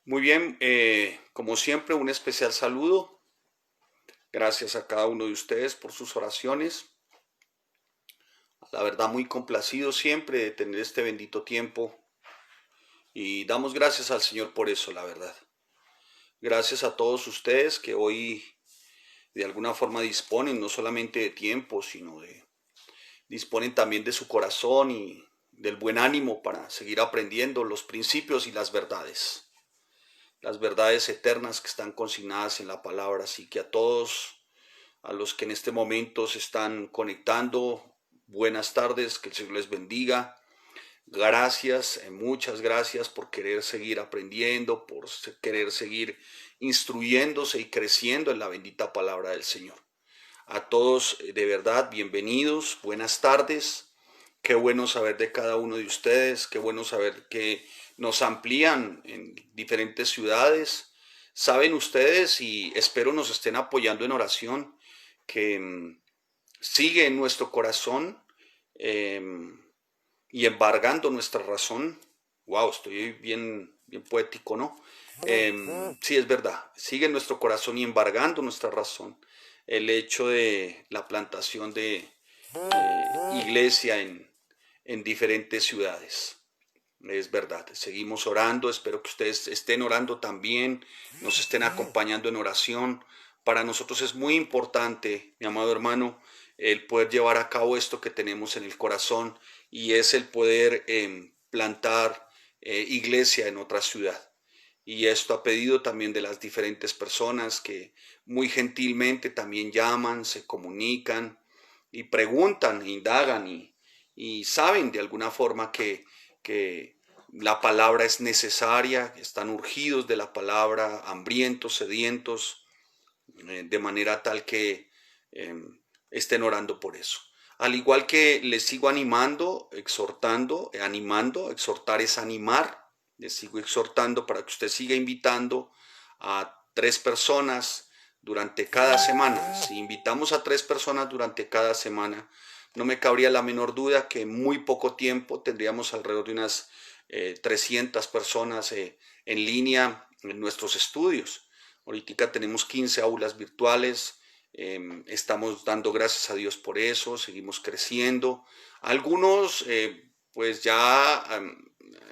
Muy bien, como siempre, un especial saludo. Gracias a cada uno de ustedes por sus oraciones. La verdad, muy complacido siempre de tener este bendito tiempo y damos gracias al Señor por eso, la verdad. Gracias a todos ustedes que hoy de alguna forma disponen no solamente de tiempo, disponen también de su corazón y del buen ánimo para seguir aprendiendo los principios y las verdades eternas que están consignadas en la palabra. Así que a todos, a los que en este momento se están conectando, buenas tardes, que el Señor les bendiga. Gracias, muchas gracias por querer seguir aprendiendo, por querer seguir instruyéndose y creciendo en la bendita palabra del Señor. A todos, de verdad, bienvenidos, buenas tardes. Qué bueno saber de cada uno de ustedes, qué bueno saber que nos amplían en diferentes ciudades. Saben ustedes y espero nos estén apoyando en oración, que sigue en nuestro corazón eh, y embargando nuestra razón. Wow, estoy bien poético, ¿no? Sí, es verdad, sigue en nuestro corazón y embargando nuestra razón el hecho de la plantación de iglesia en diferentes ciudades. Es verdad, seguimos orando, espero que ustedes estén orando también, nos estén acompañando en oración. Para nosotros es muy importante, mi amado hermano, el poder llevar a cabo esto que tenemos en el corazón y es el poder plantar iglesia en otra ciudad. Y esto a pedido también de las diferentes personas que muy gentilmente también llaman, se comunican y preguntan, indagan y saben de alguna forma que la palabra es necesaria, están urgidos de la palabra, hambrientos, sedientos, de manera tal que eh, estén orando por eso. Al igual que les sigo animando, exhortando, animando, exhortar es animar, les sigo exhortando para que usted siga invitando a 3 personas durante cada semana. Si invitamos a 3 personas durante cada semana, no me cabría la menor duda que en muy poco tiempo tendríamos alrededor de unas 300 personas en línea en nuestros estudios. Ahorita tenemos 15 aulas virtuales, estamos dando gracias a Dios por eso, seguimos creciendo. Algunos pues ya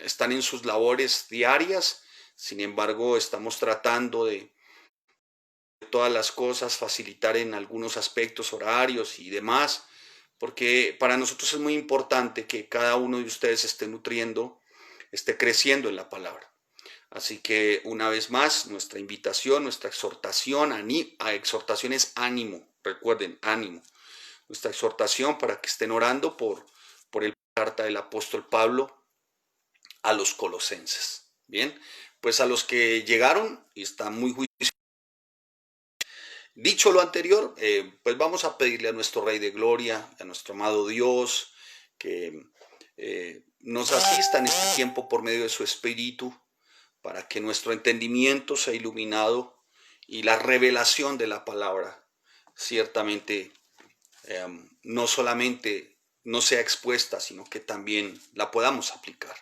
están en sus labores diarias, sin embargo estamos tratando de todas las cosas, facilitar en algunos aspectos horarios y demás, porque para nosotros es muy importante que cada uno de ustedes esté nutriendo, esté creciendo en la palabra. Así que una vez más, nuestra invitación, nuestra exhortación a exhortación es ánimo, recuerden, ánimo. Nuestra exhortación para que estén orando por el carta del apóstol Pablo a los colosenses. Bien, pues a los que llegaron y están muy juiciosos. Dicho lo anterior, pues vamos a pedirle a nuestro Rey de Gloria, a nuestro amado Dios, que nos asista en este tiempo por medio de su Espíritu, para que nuestro entendimiento sea iluminado y la revelación de la palabra ciertamente no solamente no sea expuesta, sino que también la podamos aplicar.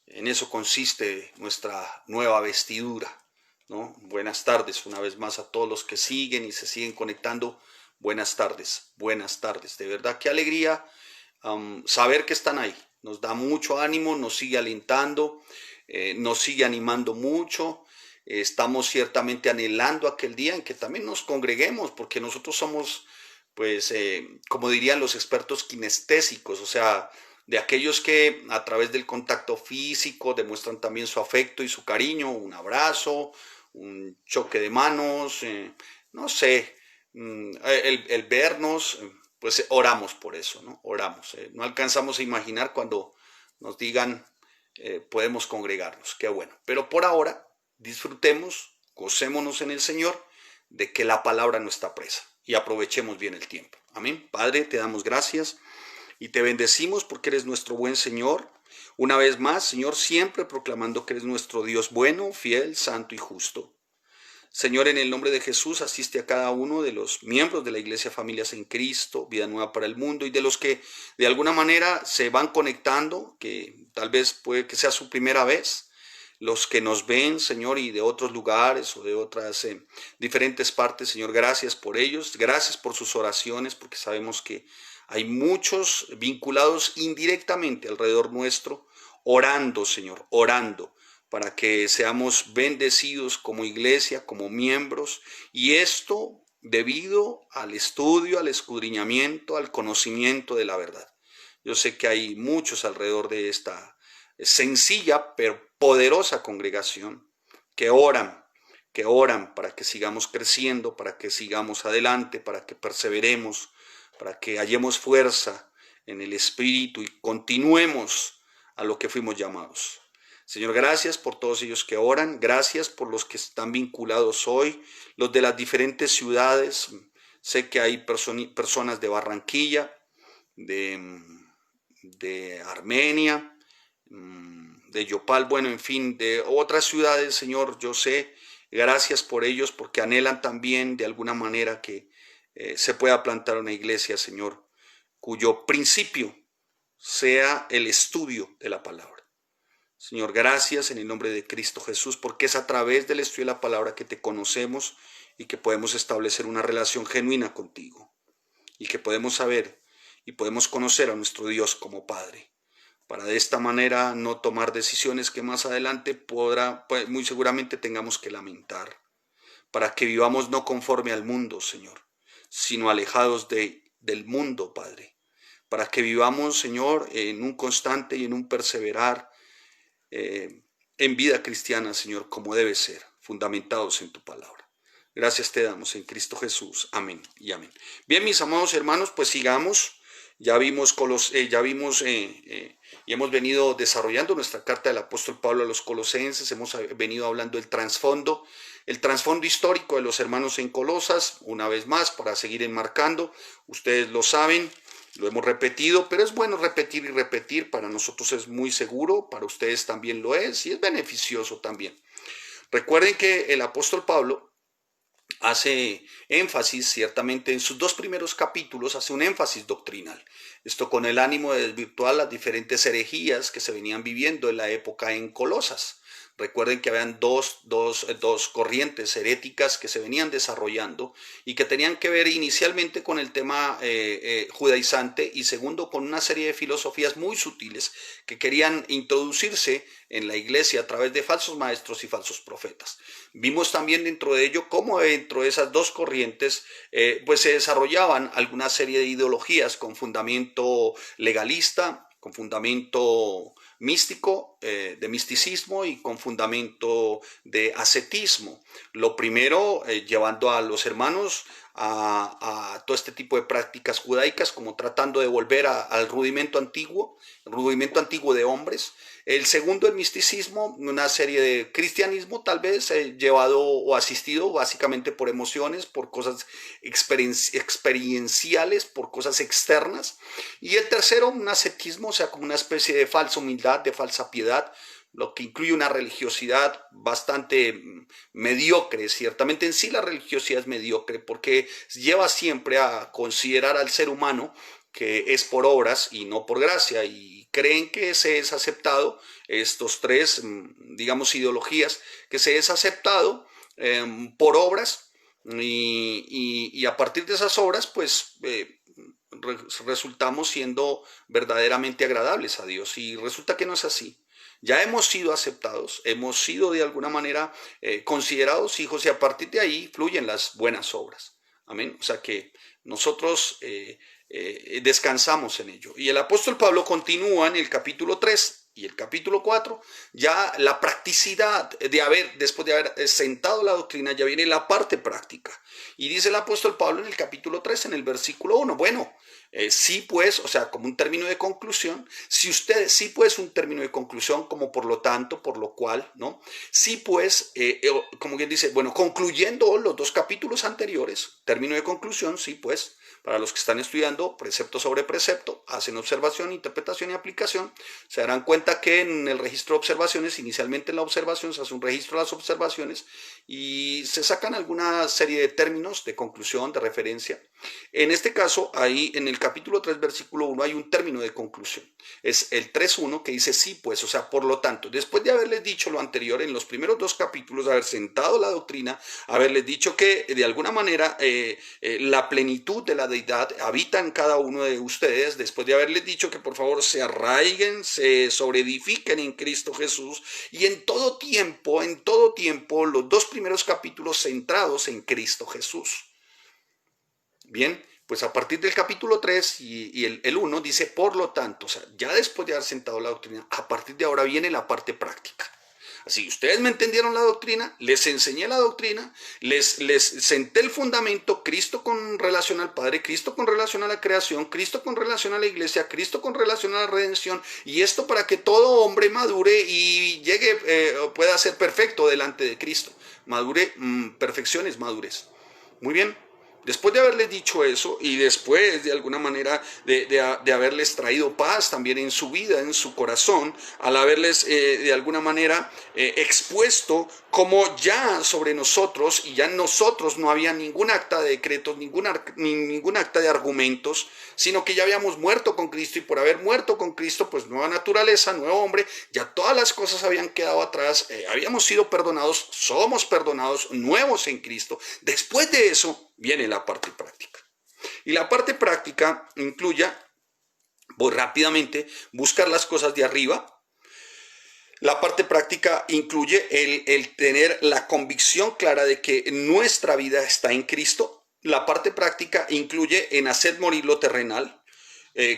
En eso consiste nuestra nueva vestidura, ¿no? Buenas tardes una vez más a todos los que siguen y se siguen conectando. Buenas tardes, buenas tardes. De verdad, qué alegría saber que están ahí. Nos da mucho ánimo, nos sigue alentando, nos sigue animando mucho. Estamos ciertamente anhelando aquel día en que también nos congreguemos, porque nosotros somos, pues, como dirían los expertos, kinestésicos, o sea, de aquellos que a través del contacto físico demuestran también su afecto y su cariño, un abrazo, un choque de manos, no sé, el vernos, pues oramos por eso, ¿no? Oramos. No alcanzamos a imaginar cuando nos digan podemos congregarnos, qué bueno. Pero por ahora disfrutemos, gocémonos en el Señor de que la palabra no está presa y aprovechemos bien el tiempo. Amén. Padre, te damos gracias y te bendecimos porque eres nuestro buen Señor. Una vez más, Señor, siempre proclamando que eres nuestro Dios bueno, fiel, santo y justo. Señor, en el nombre de Jesús, asiste a cada uno de los miembros de la Iglesia Familias en Cristo, Vida Nueva para el Mundo, y de los que de alguna manera se van conectando, que tal vez puede que sea su primera vez. los que nos ven, Señor, y de otros lugares o de otras diferentes partes, Señor, gracias por ellos, gracias por sus oraciones, porque sabemos que hay muchos vinculados indirectamente alrededor nuestro, orando, Señor, orando, para que seamos bendecidos como iglesia, como miembros, y esto debido al estudio, al escudriñamiento, al conocimiento de la verdad. Yo sé que hay muchos alrededor de esta sencilla pero poderosa congregación que oran para que sigamos creciendo, para que sigamos adelante, para que perseveremos, para que hallemos fuerza en el Espíritu y continuemos a lo que fuimos llamados. Señor, gracias por todos ellos que oran, gracias por los que están vinculados hoy, los de las diferentes ciudades. Sé que hay personas de Barranquilla, de Armenia, de Yopal, bueno, en fin, de otras ciudades, Señor, yo sé. Gracias por ellos, porque anhelan también de alguna manera que se pueda plantar una iglesia, Señor, cuyo principio sea el estudio de la palabra. Señor, gracias en el nombre de Cristo Jesús, porque es a través del estudio de la palabra que te conocemos y que podemos establecer una relación genuina contigo y que podemos saber y podemos conocer a nuestro Dios como Padre, para de esta manera no tomar decisiones que más adelante muy seguramente tengamos que lamentar, para que vivamos no conforme al mundo, Señor, sino alejados del mundo, Padre, para que vivamos, Señor, en un constante y en un perseverar en vida cristiana, Señor, como debe ser, fundamentados en tu palabra. Gracias te damos en Cristo Jesús. Amén y amén. Bien, mis amados hermanos, pues sigamos. Ya vimos y hemos venido desarrollando nuestra carta del apóstol Pablo a los Colosenses. Hemos venido hablando del trasfondo histórico de los hermanos en Colosas, una vez más, para seguir enmarcando. Ustedes lo saben, lo hemos repetido, pero es bueno repetir y repetir. Para nosotros es muy seguro, para ustedes también lo es, y es beneficioso también. Recuerden que el apóstol Pablo hace énfasis, ciertamente en sus 2 primeros capítulos, hace un énfasis doctrinal. Esto con el ánimo de desvirtuar las diferentes herejías que se venían viviendo en la época en Colosas. Recuerden que habían dos corrientes heréticas que se venían desarrollando y que tenían que ver inicialmente con el tema judaizante y segundo con una serie de filosofías muy sutiles que querían introducirse en la iglesia a través de falsos maestros y falsos profetas. Vimos también dentro de ello cómo dentro de esas 2 corrientes pues se desarrollaban alguna serie de ideologías con fundamento legalista, con fundamento místico, de misticismo y con fundamento de ascetismo. Lo primero, llevando a los hermanos a todo este tipo de prácticas judaicas, como tratando de volver al rudimento antiguo de hombres. El segundo, el misticismo, una serie de cristianismo tal vez llevado o asistido básicamente por emociones, por cosas experienciales, por cosas externas. Y el tercero, un ascetismo, o sea, como una especie de falsa humildad, de falsa piedad, lo que incluye una religiosidad bastante mediocre. Ciertamente en sí la religiosidad es mediocre porque lleva siempre a considerar al ser humano que es por obras y no por gracia, y creen que se es aceptado, estos 3, digamos, ideologías, que se es aceptado por obras y a partir de esas obras, pues resultamos siendo verdaderamente agradables a Dios, y resulta que no es así. Ya hemos sido aceptados, hemos sido de alguna manera considerados hijos, y a partir de ahí fluyen las buenas obras. Amén. O sea que nosotros descansamos en ello. Y el apóstol Pablo continúa en el capítulo 3 y el capítulo 4, ya la practicidad después de haber sentado la doctrina, ya viene la parte práctica. Y dice el apóstol Pablo en el capítulo 3, en el versículo 1, bueno, sí pues, o sea, como un término de conclusión, si ustedes, sí pues, un término de conclusión, como por lo tanto, por lo cual, ¿no? Sí pues, como quien dice, bueno, concluyendo los 2 capítulos anteriores, término de conclusión, sí pues, para los que están estudiando precepto sobre precepto, hacen observación, interpretación y aplicación, se darán cuenta que en el registro de observaciones, inicialmente en la observación, se hace un registro de las observaciones y se sacan alguna serie de términos de conclusión, de referencia, En este caso, ahí en el capítulo 3, versículo 1, hay un término de conclusión. Es el 3.1 que dice sí, pues, o sea, por lo tanto, después de haberles dicho lo anterior en los primeros dos capítulos, haber sentado la doctrina, haberles dicho que de alguna manera la plenitud de la deidad habita en cada uno de ustedes, después de haberles dicho que por favor se arraiguen, se sobreedifiquen en Cristo Jesús, y en todo tiempo, los dos primeros capítulos centrados en Cristo Jesús. Bien, pues a partir del capítulo 3 y el 1 dice, por lo tanto, o sea, ya después de haber sentado la doctrina, a partir de ahora viene la parte práctica. Así, ustedes me entendieron la doctrina, les enseñé la doctrina, les senté el fundamento, Cristo con relación al Padre, Cristo con relación a la creación, Cristo con relación a la iglesia, Cristo con relación a la redención, y esto para que todo hombre madure y llegue, pueda ser perfecto delante de Cristo. Madure, perfección es madurez. Muy bien. Después de haberles dicho eso y después de alguna manera de haberles traído paz también en su vida, en su corazón, al haberles de alguna manera expuesto como ya sobre nosotros y ya en nosotros no había ningún acta de decretos, ningún acta de argumentos, sino que ya habíamos muerto con Cristo y por haber muerto con Cristo, pues nueva naturaleza, nuevo hombre, ya todas las cosas habían quedado atrás, habíamos sido perdonados, somos perdonados, nuevos en Cristo. Después de eso viene la parte práctica. Y la parte práctica incluye, voy rápidamente, buscar las cosas de arriba. La parte práctica incluye el tener la convicción clara de que nuestra vida está en Cristo. La parte práctica incluye en hacer morir lo terrenal,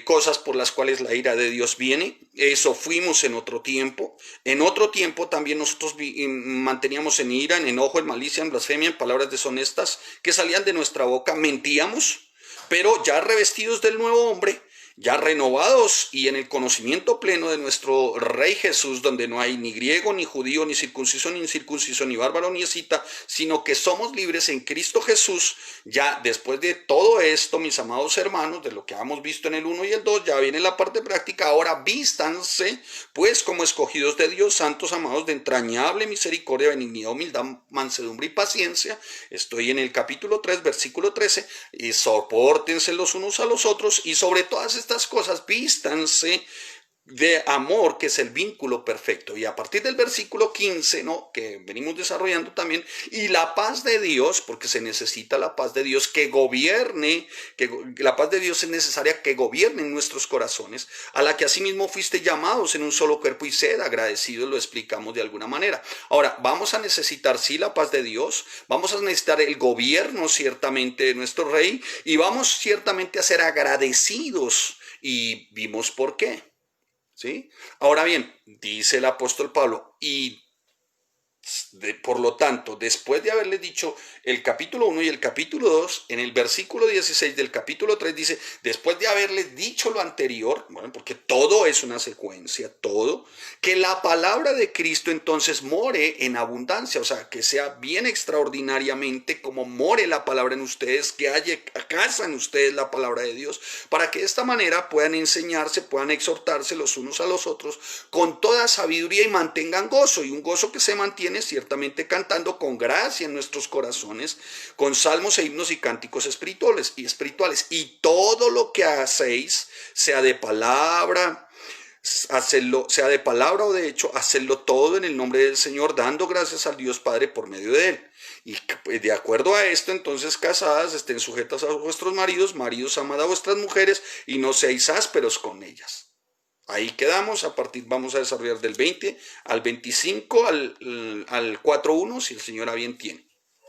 cosas por las cuales la ira de Dios viene. Eso fuimos en otro tiempo. En otro tiempo también nosotros manteníamos en ira, en enojo, en malicia, en blasfemia, en palabras deshonestas que salían de nuestra boca. Mentíamos, pero ya revestidos del nuevo hombre, ya renovados y en el conocimiento pleno de nuestro Rey Jesús, donde no hay ni griego, ni judío, ni circunciso, ni incircunciso, ni bárbaro, ni escita, sino que somos libres en Cristo Jesús. Ya después de todo esto, mis amados hermanos, de lo que hemos visto en el 1 y el 2, ya viene la parte práctica. Ahora vístanse, pues, como escogidos de Dios, santos, amados, de entrañable misericordia, benignidad, humildad, mansedumbre y paciencia. Estoy en el capítulo 3, versículo 13, y sopórtense los unos a los otros, y sobre todas estas cosas vístanse de amor, que es el vínculo perfecto. Y a partir del versículo 15, ¿no?, que venimos desarrollando también, y la paz de Dios, porque se necesita la paz de Dios que gobierne, que la paz de Dios es necesaria que gobierne en nuestros corazones, a la que asimismo fuiste llamados en un solo cuerpo, y sed agradecidos, lo explicamos de alguna manera. Ahora, vamos a necesitar sí la paz de Dios, vamos a necesitar el gobierno ciertamente de nuestro Rey, y vamos ciertamente a ser agradecidos, y vimos por qué. ¿Sí? Ahora bien, dice el apóstol Pablo, y por lo tanto, después de haberles dicho el capítulo 1 y el capítulo 2, en el versículo 16 del capítulo 3 dice, después de haberles dicho lo anterior, bueno, porque todo es una secuencia, todo, que la palabra de Cristo entonces more en abundancia, o sea, que sea bien extraordinariamente como more la palabra en ustedes, que haya casa en ustedes la palabra de Dios, para que de esta manera puedan enseñarse, puedan exhortarse los unos a los otros con toda sabiduría y mantengan gozo, y un gozo que se mantiene ciertamente cantando con gracia en nuestros corazones, con salmos e himnos y cánticos espirituales, y todo lo que hacéis, sea de palabra, sea de palabra o de hecho, hacedlo todo en el nombre del Señor, dando gracias al Dios Padre por medio de él. Y de acuerdo a esto, entonces, casadas, estén sujetas a vuestros maridos, maridos, amad a vuestras mujeres, y no seáis ásperos con ellas. Ahí quedamos. A partir, vamos a desarrollar del 20 al 25 al 4.1, si el Señor a bien tiene.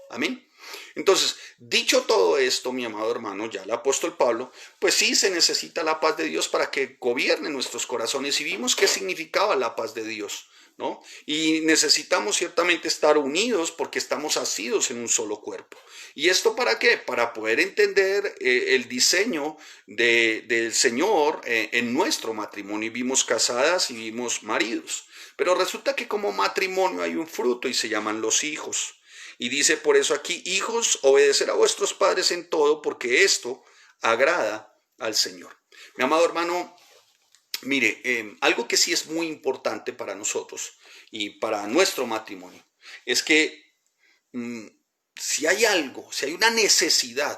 Amén. Entonces, dicho todo esto, mi amado hermano, ya el apóstol Pablo, pues sí se necesita la paz de Dios para que gobierne nuestros corazones, y vimos qué significaba la paz de Dios, ¿no? Y necesitamos ciertamente estar unidos porque estamos asidos en un solo cuerpo. ¿Y esto para qué? Para poder entender el diseño del Señor en nuestro matrimonio. Y vimos casadas y vimos maridos. Pero resulta que como matrimonio hay un fruto y se llaman los hijos. Y dice por eso aquí, hijos, obedecer a vuestros padres en todo, porque esto agrada al Señor. Mi amado hermano, mire, algo que sí es muy importante para nosotros y para nuestro matrimonio, es que si hay algo, si hay una necesidad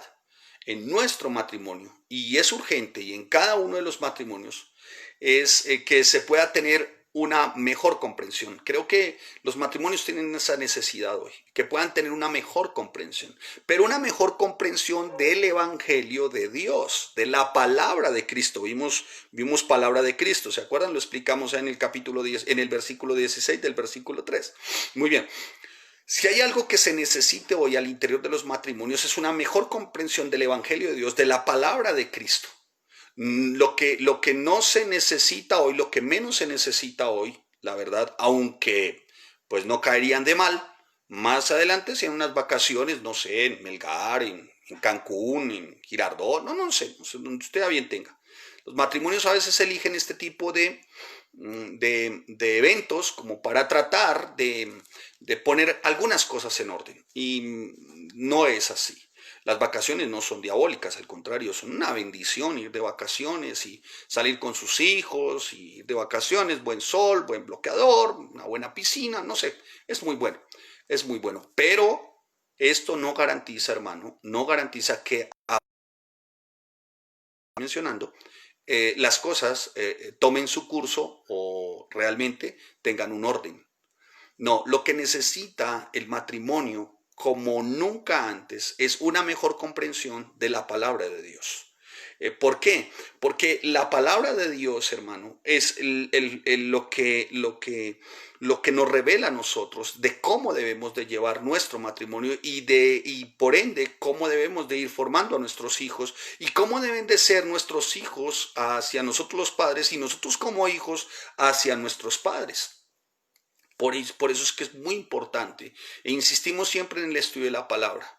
en nuestro matrimonio, y es urgente, y en cada uno de los matrimonios, es que se pueda tener una mejor comprensión. Creo que los matrimonios tienen esa necesidad hoy, que puedan tener una mejor comprensión, pero una mejor comprensión del Evangelio de Dios, de la palabra de Cristo. Vimos palabra de Cristo, ¿se acuerdan? Lo explicamos en el capítulo 10, en el versículo 16 del versículo 3. Muy bien. Si hay algo que se necesite hoy al interior de los matrimonios es una mejor comprensión del Evangelio de Dios, de la palabra de Cristo. Lo que no se necesita hoy, lo que menos se necesita hoy, la verdad, aunque pues no caerían de mal, más adelante si en unas vacaciones, no sé, en Melgar, en Cancún, en Girardot, no sé, donde usted a bien tenga. Los matrimonios a veces eligen este tipo de eventos como para tratar de poner algunas cosas en orden, y no es así. Las vacaciones no son diabólicas, al contrario, son una bendición ir de vacaciones y salir con sus hijos, y ir de vacaciones, buen sol, buen bloqueador, una buena piscina, no sé, es muy bueno, es muy bueno. Pero esto no garantiza, hermano, no garantiza que, mencionando, las cosas tomen su curso o realmente tengan un orden. No, lo que necesita el matrimonio como nunca antes es una mejor comprensión de la palabra de Dios. ¿Por qué? Porque la palabra de Dios, hermano, es lo que nos revela a nosotros de cómo debemos de llevar nuestro matrimonio, y por ende cómo debemos de ir formando a nuestros hijos y cómo deben de ser nuestros hijos hacia nosotros los padres y nosotros como hijos hacia nuestros padres. Por eso es que es muy importante e insistimos siempre en el estudio de la palabra.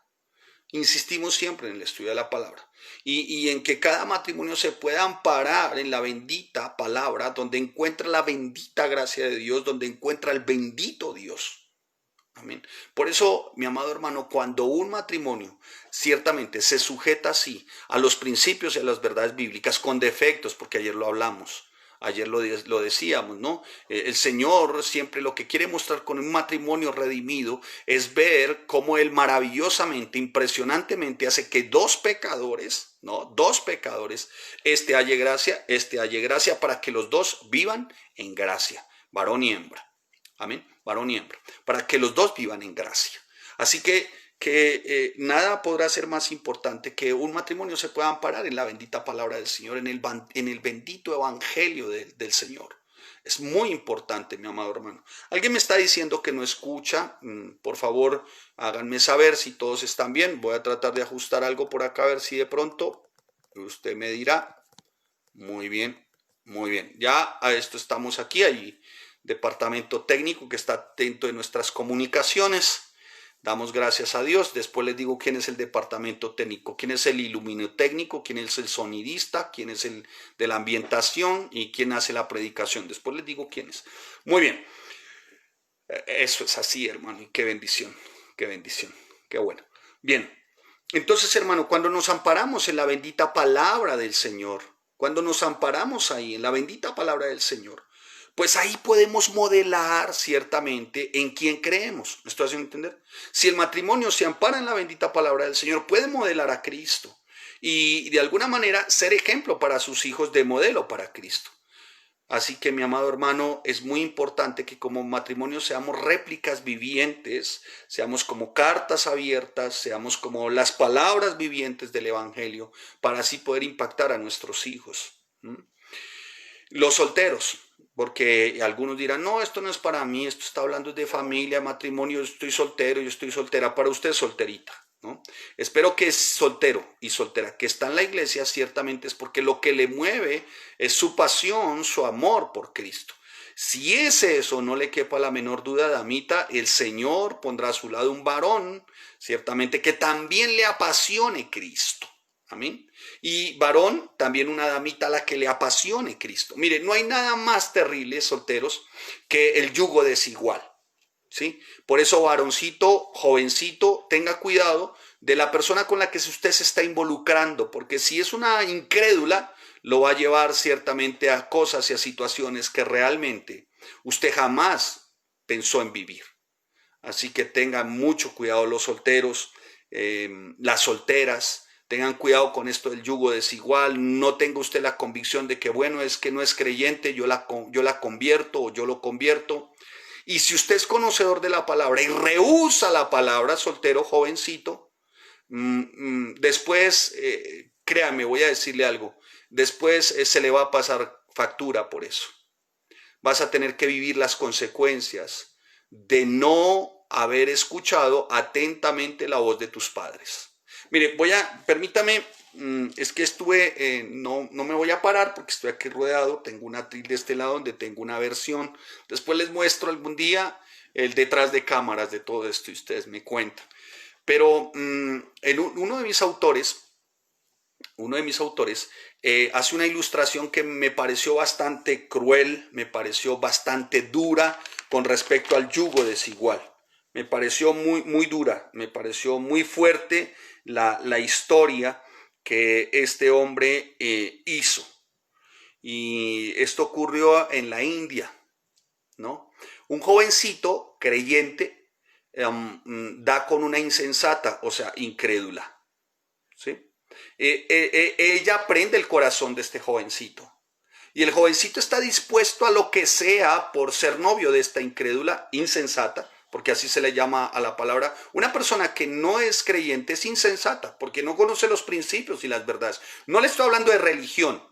Insistimos siempre en el estudio de la palabra y en que cada matrimonio se pueda amparar en la bendita palabra, donde encuentra la bendita gracia de Dios, donde encuentra el bendito Dios. Amén. Por eso, mi amado hermano, cuando un matrimonio ciertamente se sujeta así a los principios y a las verdades bíblicas, con defectos, porque ayer lo hablamos, ayer lo decíamos, ¿no? El Señor siempre lo que quiere mostrar con un matrimonio redimido es ver cómo Él maravillosamente, impresionantemente hace que dos pecadores, ¿no? Dos pecadores, este halle gracia para que los dos vivan en gracia, varón y hembra. Amén, varón y hembra, para que los dos vivan en gracia. Así que nada podrá ser más importante que un matrimonio se pueda amparar en la bendita palabra del Señor, en el bendito evangelio del Señor. Es muy importante, mi amado hermano. Alguien me está diciendo que no escucha. Por favor, háganme saber si todos están bien. Voy a tratar de ajustar algo por acá, a ver si de pronto usted me dirá. Muy bien, muy bien. Ya a esto estamos aquí. Hay departamento técnico que está atento de nuestras comunicaciones. Damos gracias a Dios. Después les digo quién es el departamento técnico, quién es el iluminotécnico, quién es el sonidista, quién es el de la ambientación y quién hace la predicación. Después les digo quién es. Muy bien. Eso es así, hermano. Y qué bendición, qué bueno. Bien. Entonces, hermano, cuando nos amparamos en la bendita palabra del Señor, cuando nos amparamos ahí en la bendita palabra del Señor, pues ahí podemos modelar ciertamente en quién creemos. ¿Me estoy haciendo entender? Si el matrimonio se ampara en la bendita palabra del Señor, puede modelar a Cristo y de alguna manera ser ejemplo para sus hijos, de modelo para Cristo. Así que, mi amado hermano, es muy importante que como matrimonio seamos réplicas vivientes, seamos como cartas abiertas, seamos como las palabras vivientes del Evangelio, para así poder impactar a nuestros hijos. Los solteros, porque algunos dirán, no, esto no es para mí, esto está hablando de familia, matrimonio, yo estoy soltero, yo estoy soltera. Para usted, solterita, ¿no? Espero que es soltero y soltera, que está en la iglesia, ciertamente es porque lo que le mueve es su pasión, su amor por Cristo. Si es eso, no le quepa la menor duda, damita, el Señor pondrá a su lado un varón, ciertamente, que también le apasione Cristo. Amén. Y varón, también una damita a la que le apasione Cristo. Mire, no hay nada más terrible, solteros, que el yugo desigual. ¿Sí? Por eso, varoncito, jovencito, tenga cuidado de la persona con la que usted se está involucrando, porque si es una incrédula, lo va a llevar ciertamente a cosas y a situaciones que realmente usted jamás pensó en vivir. Así que tengan mucho cuidado los solteros, las solteras, Tengan cuidado con esto del yugo desigual. No tenga usted la convicción de que, bueno, es que no es creyente, yo la convierto o yo lo convierto. Y si usted es conocedor de la palabra y rehúsa la palabra, soltero, jovencito, después, créame, voy a decirle algo, después se le va a pasar factura por eso. Vas a tener que vivir las consecuencias de no haber escuchado atentamente la voz de tus padres. Mire, permítame, es que no me voy a parar porque estoy aquí rodeado, tengo un atril de este lado donde tengo una versión. Después les muestro algún día el detrás de cámaras de todo esto y ustedes me cuentan. Pero uno de mis autores hace una ilustración que me pareció bastante cruel, me pareció bastante dura con respecto al yugo desigual. Me pareció muy dura, me pareció muy fuerte la historia que este hombre hizo. Y esto ocurrió en la India, ¿no? Un jovencito creyente da con una insensata, o sea, incrédula, ¿sí? Ella prende el corazón de este jovencito. Y el jovencito está dispuesto a lo que sea por ser novio de esta incrédula, insensata, porque así se le llama a la palabra. Una persona que no es creyente es insensata, porque no conoce los principios y las verdades. No le estoy hablando de religión,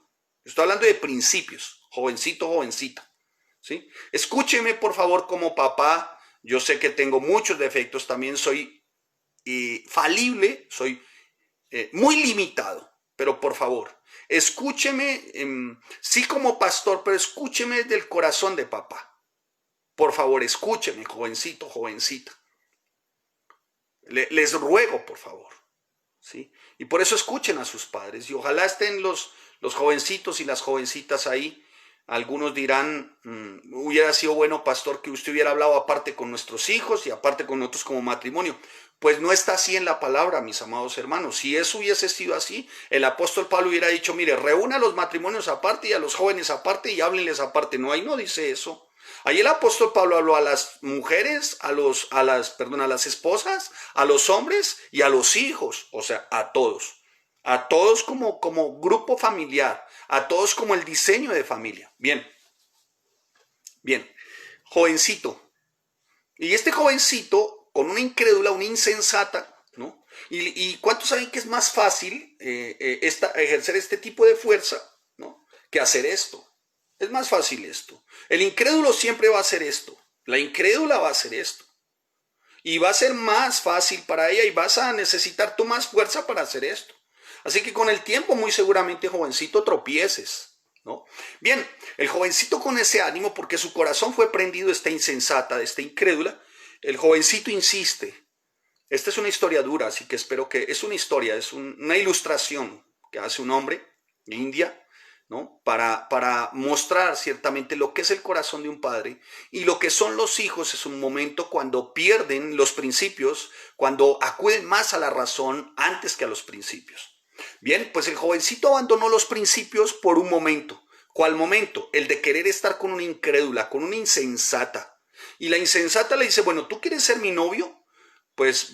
estoy hablando de principios, jovencito, jovencita, ¿sí? Escúcheme, por favor, como papá. Yo sé que tengo muchos defectos, también soy falible, soy muy limitado, pero por favor, escúcheme, sí como pastor, pero escúcheme del corazón de papá. Por favor, escúcheme, jovencito, jovencita. Les ruego, por favor, ¿sí? Y por eso escuchen a sus padres. Y ojalá estén los jovencitos y las jovencitas ahí. Algunos dirán, hubiera sido bueno, pastor, que usted hubiera hablado aparte con nuestros hijos y aparte con nosotros como matrimonio. Pues no está así en la palabra, mis amados hermanos. Si eso hubiese sido así, el apóstol Pablo hubiera dicho, mire, reúna a los matrimonios aparte y a los jóvenes aparte y háblenles aparte. No, ahí no dice eso. Ahí el apóstol Pablo habló a las mujeres, a las esposas, a los hombres y a los hijos, o sea, a todos como grupo familiar, a todos como el diseño de familia. Bien, jovencito. Y este jovencito, con una incrédula, una insensata, ¿no? ¿Y cuántos saben que es más fácil ejercer este tipo de fuerza, ¿no?, que hacer esto? Es más fácil esto. El incrédulo siempre va a hacer esto. La incrédula va a hacer esto. Y va a ser más fácil para ella y vas a necesitar tú más fuerza para hacer esto. Así que con el tiempo muy seguramente, jovencito, tropieces, ¿no? Bien, el jovencito con ese ánimo, porque su corazón fue prendido de esta insensata, de esta incrédula, el jovencito insiste. Esta es una historia dura, así que espero que es una historia, es una ilustración que hace un hombre de India, ¿no?, para mostrar ciertamente lo que es el corazón de un padre y lo que son los hijos. Es un momento cuando pierden los principios, cuando acuden más a la razón antes que a los principios. Bien, pues el jovencito abandonó los principios por un momento. ¿Cuál momento? El de querer estar con una incrédula, con una insensata. Y la insensata le dice, bueno, ¿tú quieres ser mi novio? Pues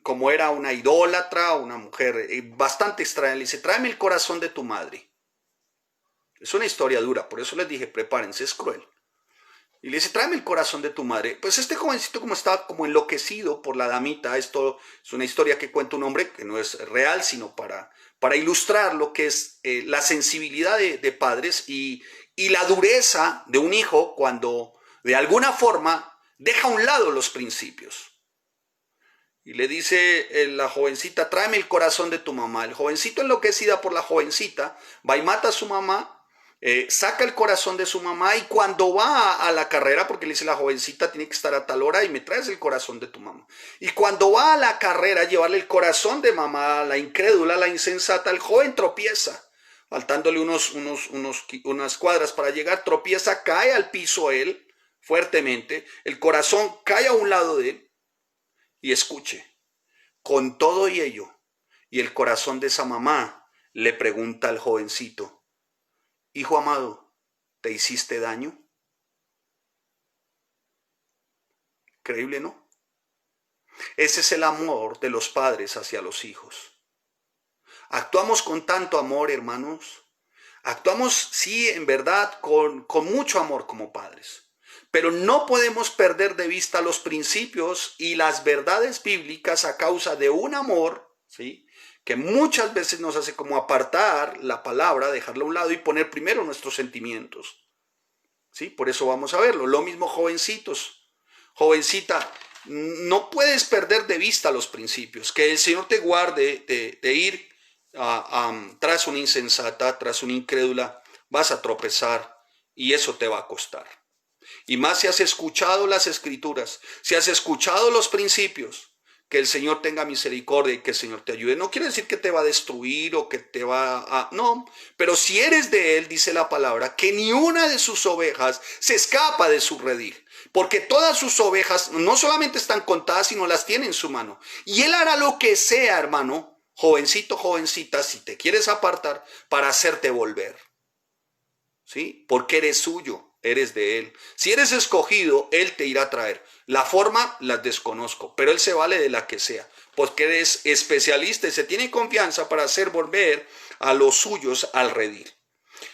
como era una idólatra, una mujer bastante extraña, le dice, tráeme el corazón de tu madre. Es una historia dura, por eso les dije, prepárense, es cruel. Y le dice, tráeme el corazón de tu madre. Pues este jovencito, como estaba como enloquecido por la damita, esto es una historia que cuenta un hombre que no es real, sino para ilustrar lo que es la sensibilidad de padres y la dureza de un hijo cuando de alguna forma deja a un lado los principios. Y le dice la jovencita, tráeme el corazón de tu mamá. El jovencito, enloquecida por la jovencita, va y mata a su mamá, saca el corazón de su mamá, y cuando va a la carrera, porque le dice la jovencita, tiene que estar a tal hora y me traes el corazón de tu mamá. Y cuando va a la carrera a llevarle el corazón de mamá, la incrédula, la insensata, el joven tropieza. Faltándole unas cuadras para llegar, tropieza, cae al piso él fuertemente, el corazón cae a un lado de él. Y escuche, con todo y ello, y el corazón de esa mamá le pregunta al jovencito, hijo amado, ¿te hiciste daño? Increíble, ¿no? Ese es el amor de los padres hacia los hijos. Actuamos con tanto amor, hermanos. Actuamos, sí, en verdad, con mucho amor como padres. Pero no podemos perder de vista los principios y las verdades bíblicas a causa de un amor, ¿sí?, que muchas veces nos hace como apartar la palabra, dejarla a un lado y poner primero nuestros sentimientos. ¿Sí? Por eso vamos a verlo. Lo mismo jovencitos. Jovencita, no puedes perder de vista los principios. Que el Señor te guarde de ir tras una insensata, tras una incrédula. Vas a tropezar y eso te va a costar. Y más si has escuchado las escrituras, si has escuchado los principios, que el Señor tenga misericordia y que el Señor te ayude. No quiere decir que te va a destruir o que te va a... No, pero si eres de Él, dice la palabra, que ni una de sus ovejas se escapa de su redil. Porque todas sus ovejas no solamente están contadas, sino las tiene en su mano. Y Él hará lo que sea, hermano, jovencito, jovencita, si te quieres apartar, para hacerte volver. ¿Sí? Porque eres suyo. Eres de Él. Si eres escogido, Él te irá a traer. La forma la desconozco, pero Él se vale de la que sea, porque eres especialista y se tiene confianza para hacer volver a los suyos al redil.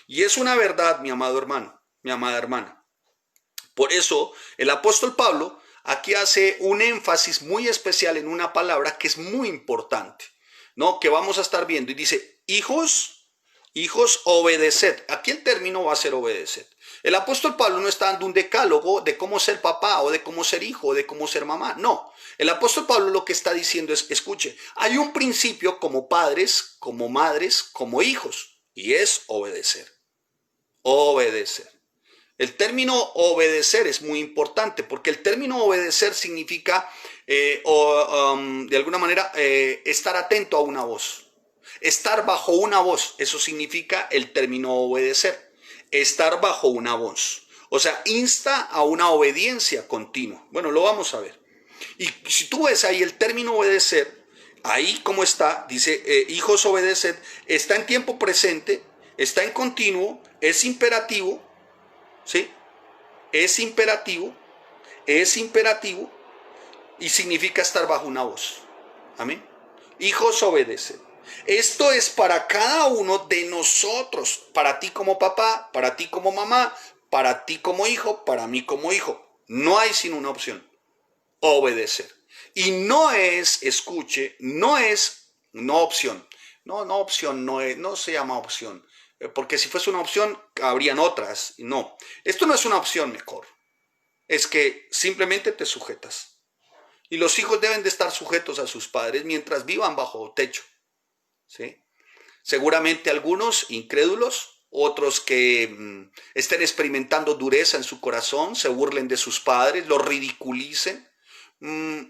Y es una verdad, mi amado hermano, mi amada hermana. Por eso el apóstol Pablo aquí hace un énfasis muy especial en una palabra que es muy importante, ¿no?, que vamos a estar viendo, y dice: hijos, obedeced. Aquí el término va a ser obedeced. El apóstol Pablo no está dando un decálogo de cómo ser papá o de cómo ser hijo o de cómo ser mamá. No, el apóstol Pablo lo que está diciendo es: escuche, hay un principio como padres, como madres, como hijos, y es obedecer. Obedecer. El término obedecer es muy importante porque el término obedecer significa de alguna manera estar atento a una voz. Estar bajo una voz, eso significa el término obedecer. Estar bajo una voz. O sea, insta a una obediencia continua. Bueno, lo vamos a ver. Y si tú ves ahí el término obedecer, ahí como está, dice hijos obedeced, está en tiempo presente, está en continuo, es imperativo, ¿sí? Es imperativo y significa estar bajo una voz. Amén. Hijos obedeced. Esto es para cada uno de nosotros, para ti como papá, para ti como mamá, para ti como hijo, para mí como hijo. No hay sino una opción: obedecer. Y no es, escuche, no es no opción. No opción, no se llama opción. Porque si fuese una opción, habrían otras. No, esto no es una opción mejor. Es que simplemente te sujetas. Y los hijos deben de estar sujetos a sus padres mientras vivan bajo techo. ¿Sí? Seguramente algunos incrédulos, otros que estén experimentando dureza en su corazón, se burlen de sus padres, los ridiculicen,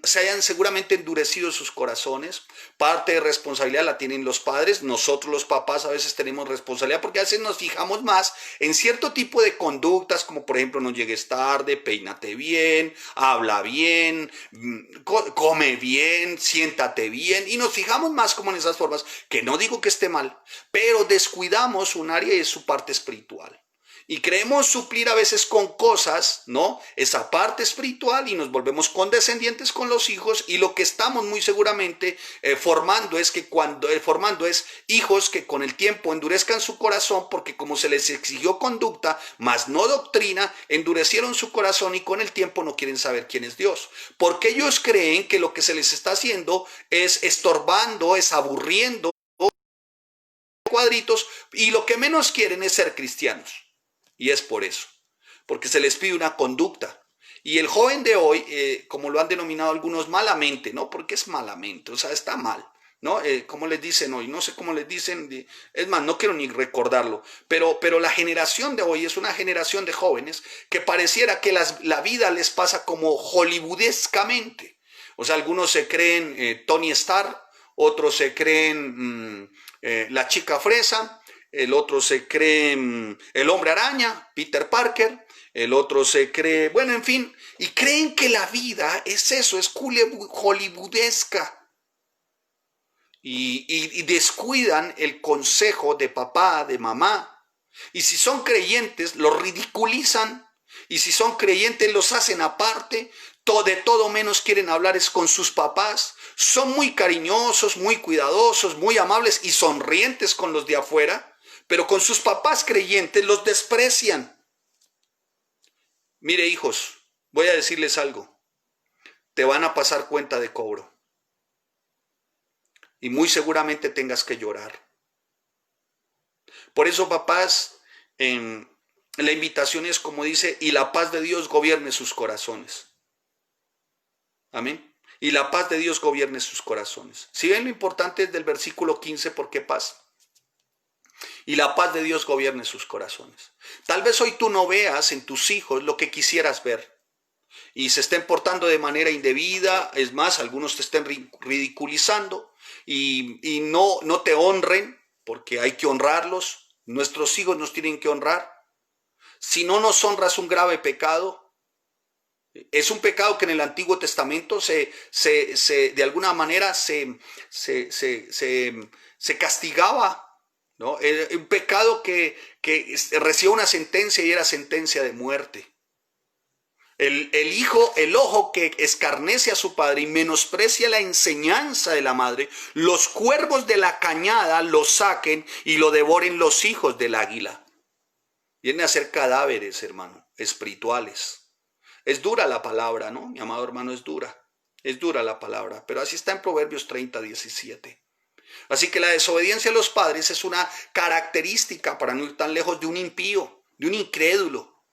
se hayan seguramente endurecido sus corazones. Parte de responsabilidad la tienen los padres. Nosotros los papás a veces tenemos responsabilidad porque a veces nos fijamos más en cierto tipo de conductas, como por ejemplo: no llegues tarde, peínate bien, habla bien, come bien, siéntate bien, y nos fijamos más como en esas formas, que no digo que esté mal, pero descuidamos un área de su parte espiritual. Y creemos suplir a veces con cosas, ¿no?, esa parte espiritual, y nos volvemos condescendientes con los hijos, y lo que estamos muy seguramente formando es hijos que con el tiempo endurezcan su corazón, porque como se les exigió conducta, más no doctrina, endurecieron su corazón y con el tiempo no quieren saber quién es Dios. Porque ellos creen que lo que se les está haciendo es estorbando, es aburriendo cuadritos, y lo que menos quieren es ser cristianos. Y es por eso, porque se les pide una conducta. Y el joven de hoy, como lo han denominado algunos malamente, ¿no? Porque es malamente, o sea, está mal, ¿no? ¿Cómo les dicen hoy? No sé cómo les dicen, es más, no quiero ni recordarlo, pero la generación de hoy es una generación de jóvenes que pareciera que la vida les pasa como hollywoodescamente. O sea, algunos se creen Tony Stark, otros se creen la chica fresa, el otro se cree el hombre araña, Peter Parker, el otro se cree, bueno, en fin, y creen que la vida es eso, es hollywoodesca. Y descuidan el consejo de papá, de mamá. Y si son creyentes, los ridiculizan Y si son creyentes, los hacen aparte. De todo menos quieren hablar es con sus papás. Son muy cariñosos, muy cuidadosos, muy amables y sonrientes con los de afuera, pero con sus papás creyentes los desprecian. Mire, hijos, voy a decirles algo. Te van a pasar cuenta de cobro. Y muy seguramente tengas que llorar. Por eso, papás, la invitación es como dice, y la paz de Dios gobierne sus corazones. Amén. Y la paz de Dios gobierne sus corazones. Si ven lo importante del versículo 15, ¿por qué paz? Y la paz de Dios gobierne sus corazones. Tal vez hoy tú no veas en tus hijos lo que quisieras ver. Y se estén portando de manera indebida. Es más, algunos te estén ridiculizando. Y no te honren, porque hay que honrarlos. Nuestros hijos nos tienen que honrar. Si no nos honras, un grave pecado. Es un pecado que en el Antiguo Testamento de alguna manera se castigaba, ¿no? Un pecado que recibía una sentencia y era sentencia de muerte. El ojo que escarnece a su padre y menosprecia la enseñanza de la madre, los cuervos de la cañada lo saquen y lo devoren los hijos del águila. Vienen a ser cadáveres, hermano, espirituales. Es dura la palabra, ¿no? Mi amado hermano, es dura la palabra, pero así está en Proverbios 30:17. Así que la desobediencia a los padres es una característica, para no ir tan lejos, de un impío, de un incrédulo,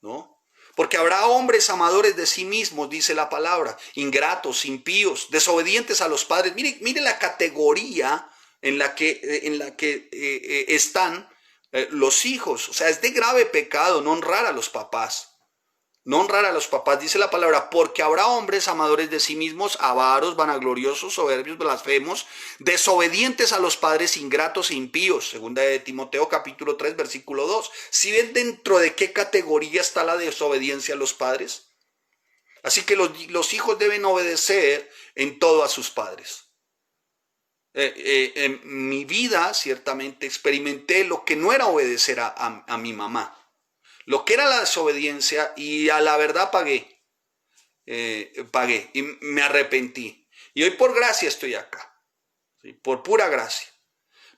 ¿no? Porque habrá hombres amadores de sí mismos, dice la palabra, ingratos, impíos, desobedientes a los padres. Mire la categoría en la que están los hijos. O sea, es de grave pecado no honrar a los papás. No honrar a los papás, dice la palabra, porque habrá hombres amadores de sí mismos, avaros, vanagloriosos, soberbios, blasfemos, desobedientes a los padres, ingratos e impíos. Segunda de Timoteo capítulo 3, versículo 2. ¿Sí ven dentro de qué categoría está la desobediencia a los padres? Así que los hijos deben obedecer en todo a sus padres. En mi vida, ciertamente, experimenté lo que no era obedecer a mi mamá. Lo que era la desobediencia, y a la verdad pagué y me arrepentí. Y hoy por gracia estoy acá, ¿sí? Por pura gracia.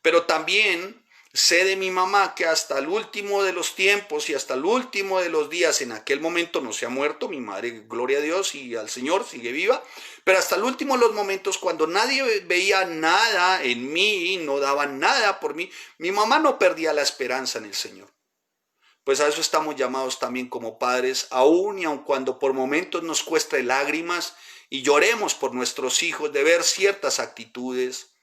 Pero también sé de mi mamá que hasta el último de los tiempos y hasta el último de los días, en aquel momento no se ha muerto, mi madre, gloria a Dios y al Señor, sigue viva, pero hasta el último de los momentos, cuando nadie veía nada en mí, no daba nada por mí, mi mamá no perdía la esperanza en el Señor. Pues a eso estamos llamados también como padres, aun y aun cuando por momentos nos cueste lágrimas y lloremos por nuestros hijos, de ver ciertas actitudes,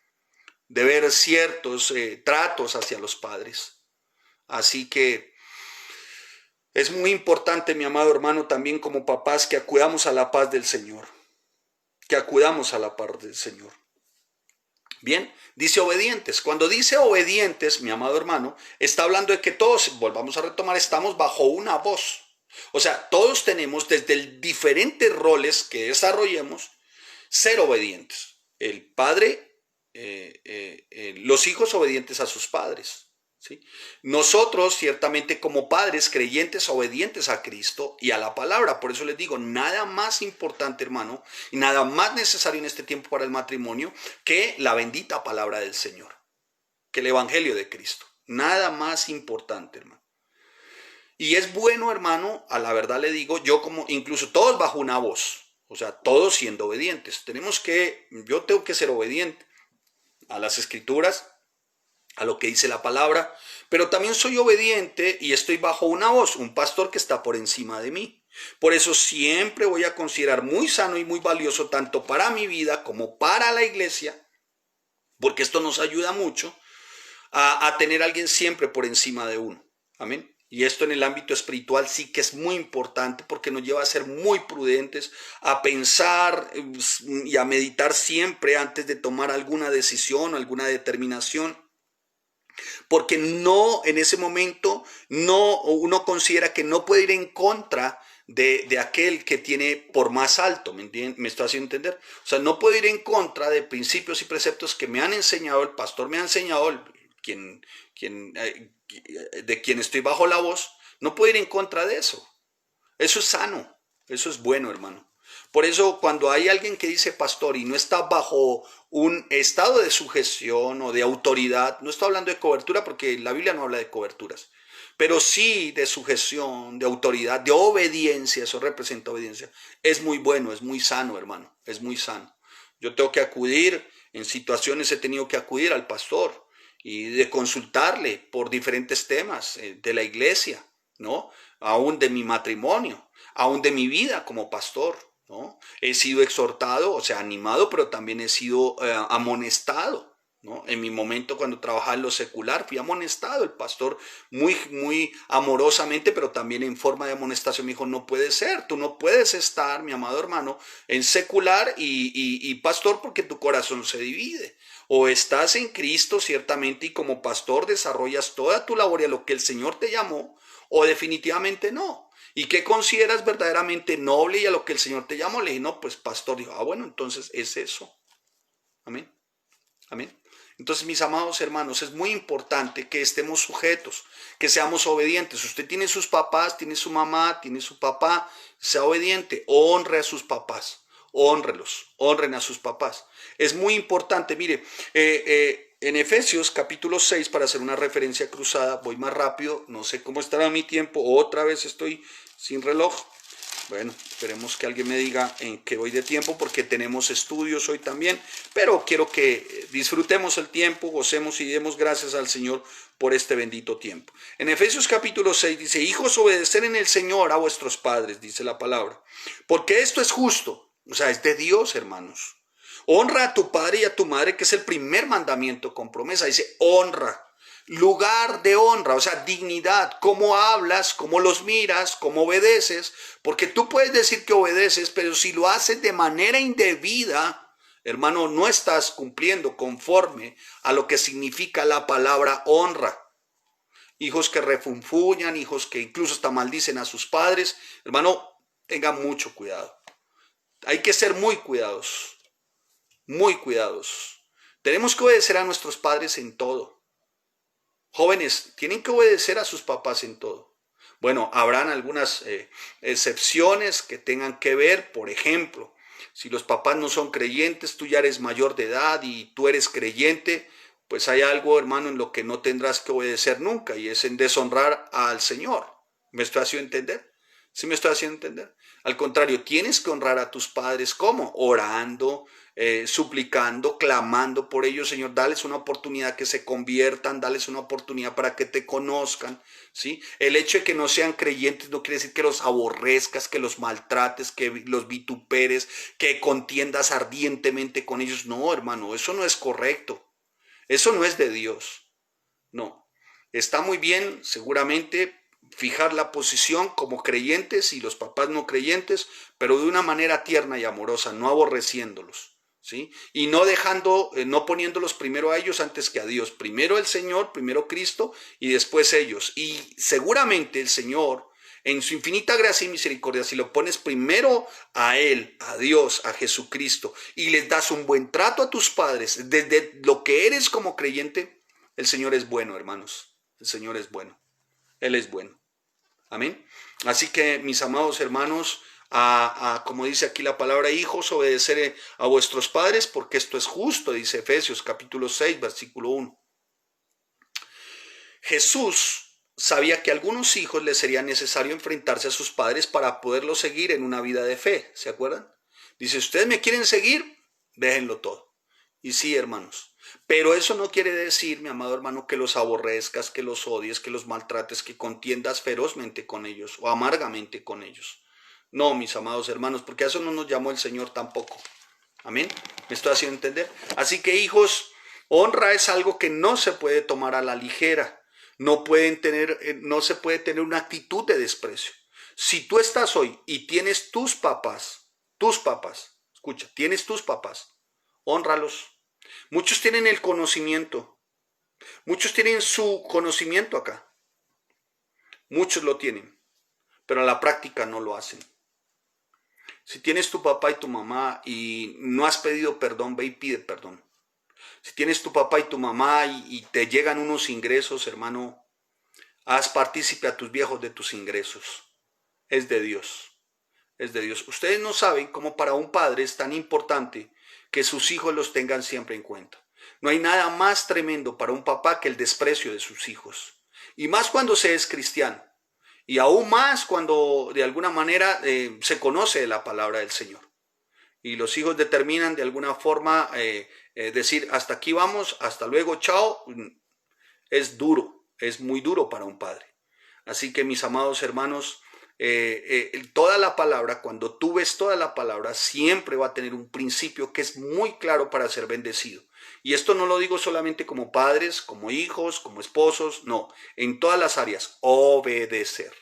de ver ciertos tratos hacia los padres. Así que es muy importante, mi amado hermano, también como papás, que acudamos a la paz del Señor, que acudamos a la paz del Señor. Bien, dice obedientes. Cuando dice obedientes, mi amado hermano, está hablando de que todos, volvamos a retomar, estamos bajo una voz. O sea, todos tenemos desde diferentes roles que desarrollemos, ser obedientes. El padre, los hijos obedientes a sus padres. ¿Sí? Nosotros ciertamente como padres creyentes obedientes a Cristo y a la palabra. Por eso les digo, nada más importante, hermano, y nada más necesario en este tiempo para el matrimonio que la bendita palabra del Señor, que el evangelio de Cristo. Nada más importante, hermano. Y es bueno, hermano, a la verdad le digo, yo como incluso todos bajo una voz, o sea, todos siendo obedientes. Yo tengo que ser obediente a las escrituras, a lo que dice la palabra, pero también soy obediente y estoy bajo una voz, un pastor que está por encima de mí. Por eso siempre voy a considerar muy sano y muy valioso, tanto para mi vida como para la iglesia, porque esto nos ayuda mucho a tener a alguien siempre por encima de uno. Amén. Y esto en el ámbito espiritual sí que es muy importante, porque nos lleva a ser muy prudentes, a pensar y a meditar siempre antes de tomar alguna decisión o alguna determinación. Porque no, en ese momento, uno considera que no puede ir en contra de aquel que tiene por más alto, ¿me estoy haciendo entender? O sea, no puedo ir en contra de principios y preceptos que me han enseñado, el pastor me ha enseñado, de quien estoy bajo la voz, no puedo ir en contra de eso. Eso es sano, eso es bueno, hermano. Por eso cuando hay alguien que dice pastor y no está bajo un estado de sujeción o de autoridad, no estoy hablando de cobertura porque la Biblia no habla de coberturas, pero sí de sujeción, de autoridad, de obediencia, eso representa obediencia. Es muy bueno, es muy sano, hermano, es muy sano. Yo tengo que acudir, en situaciones he tenido que acudir al pastor y de consultarle por diferentes temas de la iglesia, ¿no? Aún de mi matrimonio, aún de mi vida como pastor, ¿no? He sido exhortado, o sea, animado, pero también he sido amonestado, ¿no? En mi momento cuando trabajaba en lo secular fui amonestado, el pastor muy amorosamente, pero también en forma de amonestación me dijo, no puede ser, tú no puedes estar, mi amado hermano, en secular y pastor porque tu corazón se divide. O estás en Cristo ciertamente y como pastor desarrollas toda tu labor y a lo que el Señor te llamó, o definitivamente no. ¿Y qué consideras verdaderamente noble y a lo que el Señor te llamó? Le dije, no, pues pastor, dijo, bueno, entonces es eso. Amén. Amén. Entonces, mis amados hermanos, es muy importante que estemos sujetos, que seamos obedientes. Usted tiene sus papás, tiene su mamá, tiene su papá, sea obediente, honre a sus papás, honrelos, honren a sus papás. Es muy importante, mire, en Efesios capítulo 6, para hacer una referencia cruzada, voy más rápido, no sé cómo estará mi tiempo, otra vez estoy sin reloj. Bueno, esperemos que alguien me diga en qué voy de tiempo porque tenemos estudios hoy también, pero quiero que disfrutemos el tiempo, gocemos y demos gracias al Señor por este bendito tiempo. En Efesios capítulo 6 dice, hijos, obedecer en el Señor a vuestros padres, dice la palabra, porque esto es justo, o sea, es de Dios, hermanos. Honra a tu padre y a tu madre, que es el primer mandamiento con promesa, dice honra. Lugar de honra, o sea, dignidad, cómo hablas, cómo los miras, cómo obedeces, porque tú puedes decir que obedeces, pero si lo haces de manera indebida, hermano, no estás cumpliendo conforme a lo que significa la palabra honra. Hijos que refunfuñan, hijos que incluso hasta maldicen a sus padres, hermano, tengan mucho cuidado. Hay que ser muy cuidadosos, muy cuidadosos. Tenemos que obedecer a nuestros padres en todo. Jóvenes, tienen que obedecer a sus papás en todo. Bueno, habrán algunas excepciones que tengan que ver, por ejemplo, si los papás no son creyentes, tú ya eres mayor de edad y tú eres creyente, pues hay algo, hermano, en lo que no tendrás que obedecer nunca y es en deshonrar al Señor. ¿Me estoy haciendo entender? ¿Sí me estoy haciendo entender? Al contrario, tienes que honrar a tus padres. ¿Cómo? Orando, suplicando, clamando por ellos, Señor, dales una oportunidad que se conviertan, dales una oportunidad para que te conozcan, ¿sí? El hecho de que no sean creyentes no quiere decir que los aborrezcas, que los maltrates, que los vituperes, que contiendas ardientemente con ellos. No, hermano, eso no es correcto. Eso no es de Dios. No. Está muy bien, seguramente, fijar la posición como creyentes y los papás no creyentes, pero de una manera tierna y amorosa, no aborreciéndolos, ¿sí? Y no dejando, no poniéndolos primero a ellos antes que a Dios. Primero el Señor, primero Cristo y después ellos. Y seguramente el Señor, en su infinita gracia y misericordia, si lo pones primero a Él, a Dios, a Jesucristo, y les das un buen trato a tus padres, desde lo que eres como creyente, el Señor es bueno, hermanos. El Señor es bueno. Él es bueno. Amén. Así que, mis amados hermanos, como dice aquí la palabra, hijos, obedecer a vuestros padres, porque esto es justo, dice Efesios capítulo 6, versículo 1. Jesús sabía que a algunos hijos les sería necesario enfrentarse a sus padres para poderlos seguir en una vida de fe. ¿Se acuerdan? Dice, ustedes me quieren seguir, déjenlo todo. Y sí, hermanos. Pero eso no quiere decir, mi amado hermano, que los aborrezcas, que los odies, que los maltrates, que contiendas ferozmente con ellos o amargamente con ellos. No, mis amados hermanos, porque a eso no nos llamó el Señor tampoco. Amén. ¿Me estoy haciendo entender? Así que, hijos, honra es algo que no se puede tomar a la ligera. No se puede tener una actitud de desprecio. Si tú estás hoy y tienes tus papás, escucha, tienes tus papás, hónralos. Muchos tienen el conocimiento, muchos tienen su conocimiento acá, muchos lo tienen, pero a la práctica no lo hacen. Si tienes tu papá y tu mamá y no has pedido perdón, ve y pide perdón. Si tienes tu papá y tu mamá y te llegan unos ingresos, hermano, haz partícipe a tus viejos de tus ingresos. es de Dios. Es de Dios. Ustedes no saben cómo para un padre es tan importante que sus hijos los tengan siempre en cuenta. No hay nada más tremendo para un papá que el desprecio de sus hijos. Y más cuando se es cristiano. Y aún más cuando de alguna manera se conoce la palabra del Señor. Y los hijos determinan de alguna forma decir hasta aquí vamos, hasta luego, chao. Es duro, es muy duro para un padre. Así que mis amados hermanos, toda la palabra, cuando tú ves toda la palabra, siempre va a tener un principio que es muy claro para ser bendecido. Y esto no lo digo solamente como padres, como hijos, como esposos, no, en todas las áreas, obedecer.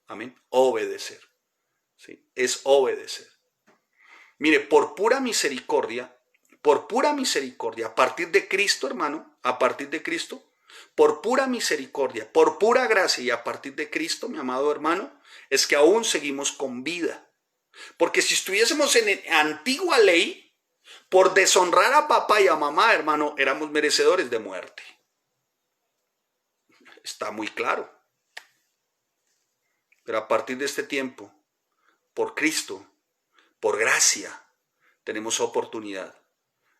Amén, obedecer. ¿Sí? Es obedecer. Mire, por pura misericordia, a partir de Cristo, hermano, a partir de Cristo, por pura misericordia, por pura gracia y a partir de Cristo, mi amado hermano, es que aún seguimos con vida. Porque si estuviésemos en antigua ley, por deshonrar a papá y a mamá, hermano, éramos merecedores de muerte. Está muy claro. Pero a partir de este tiempo, por Cristo, por gracia, tenemos oportunidad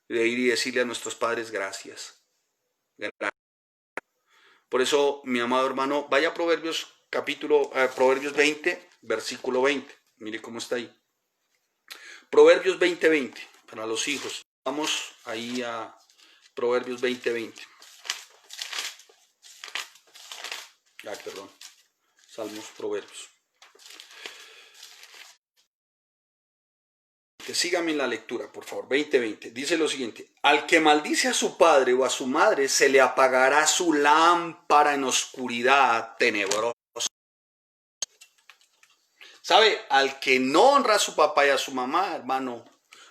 de ir y decirle a nuestros padres gracias. Por eso, mi amado hermano, vaya a Proverbios Proverbios 20, versículo 20. Mire cómo está ahí. Proverbios 20:20, para los hijos. Vamos ahí a Proverbios 20:20. Perdón. Salmos, Proverbios. Sígame en la lectura, por favor. 20:20. Dice lo siguiente: al que maldice a su padre o a su madre, se le apagará su lámpara en oscuridad tenebrosa. ¿Sabe? Al que no honra a su papá y a su mamá, hermano,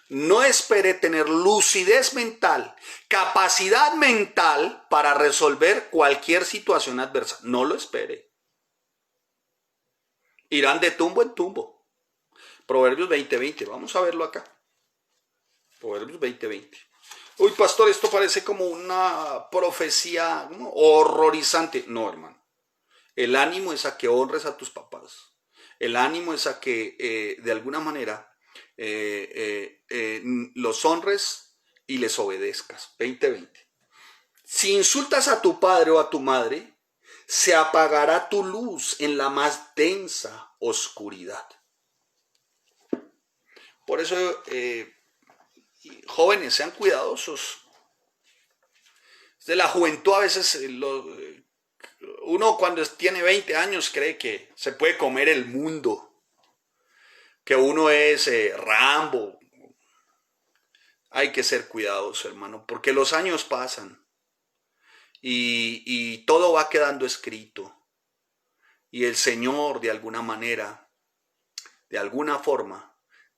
no espere tener lucidez mental, capacidad mental para resolver cualquier situación adversa. No lo espere. Irán de tumbo en tumbo. Proverbios 20:20. Vamos a verlo acá. Proverbios 20:20. Uy, pastor, esto parece como una profecía, ¿no?, horrorizante. No, hermano. El ánimo es a que honres a tus papás. El ánimo es a que de alguna manera los honres y les obedezcas. 20:20. Si insultas a tu padre o a tu madre, se apagará tu luz en la más densa oscuridad. Por eso, jóvenes, sean cuidadosos. De la juventud a veces uno cuando tiene 20 años cree que se puede comer el mundo, que uno es Rambo. Hay que ser cuidadosos, hermano, porque los años pasan y todo va quedando escrito. Y el Señor, de alguna manera, de alguna forma,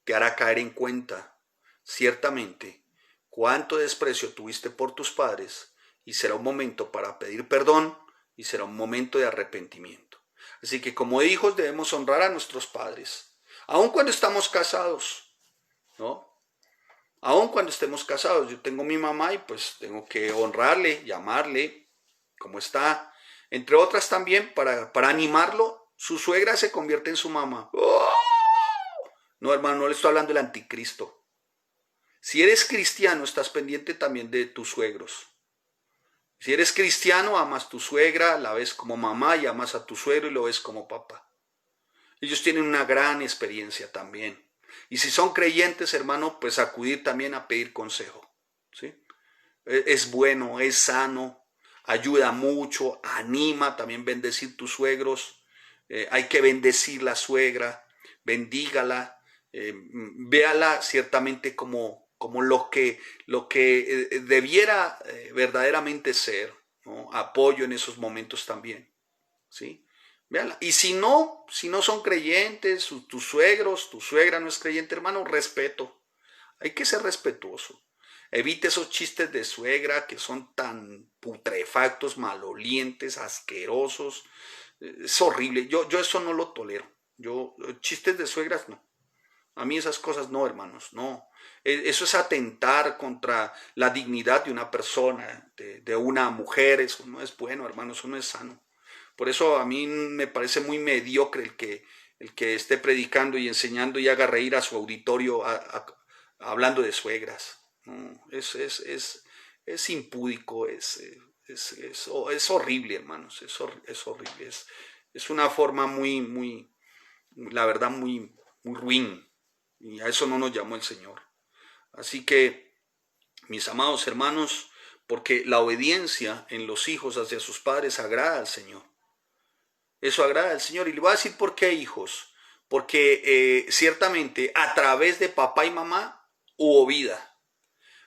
te hará caer en cuenta, ciertamente, cuánto desprecio tuviste por tus padres, y será un momento para pedir perdón y será un momento de arrepentimiento. Así que como hijos debemos honrar a nuestros padres, aun cuando estamos casados, ¿no? Aun cuando estemos casados. Yo tengo mi mamá y pues tengo que honrarle, llamarle, ¿cómo está? Entre otras también, para animarlo, su suegra se convierte en su mamá. ¡Oh! No, hermano, no le estoy hablando del anticristo. Si eres cristiano, estás pendiente también de tus suegros. Si eres cristiano, amas a tu suegra, la ves como mamá, y amas a tu suegro y lo ves como papá. Ellos tienen una gran experiencia también. Y si son creyentes, hermano, pues acudir también a pedir consejo. ¿Sí? Es bueno, es sano, ayuda mucho, anima, también bendecir tus suegros. Hay que bendecir la suegra, bendígala, véala ciertamente como lo que debiera verdaderamente ser, ¿no? Apoyo en esos momentos también, ¿sí? Véala. Y si no son creyentes, tus suegros, tu suegra no es creyente, hermano, respeto. Hay que ser respetuoso. Evite esos chistes de suegra que son tan putrefactos, malolientes, asquerosos. Es horrible. Yo eso no lo tolero. Chistes de suegras no. A mí esas cosas no, hermanos, no. Eso es atentar contra la dignidad de una persona, de una mujer. Eso no es bueno, hermanos, eso no es sano. Por eso a mí me parece muy mediocre el que el que esté predicando y enseñando y haga reír a su auditorio hablando de suegras. No, es impúdico, es horrible, hermanos, es horrible. Es una forma muy, la verdad, muy ruin. Y a eso no nos llamó el Señor. Así que, mis amados hermanos, porque la obediencia en los hijos hacia sus padres agrada al Señor. Eso agrada al Señor. Y le voy a decir por qué, hijos. Porque ciertamente a través de papá y mamá hubo vida.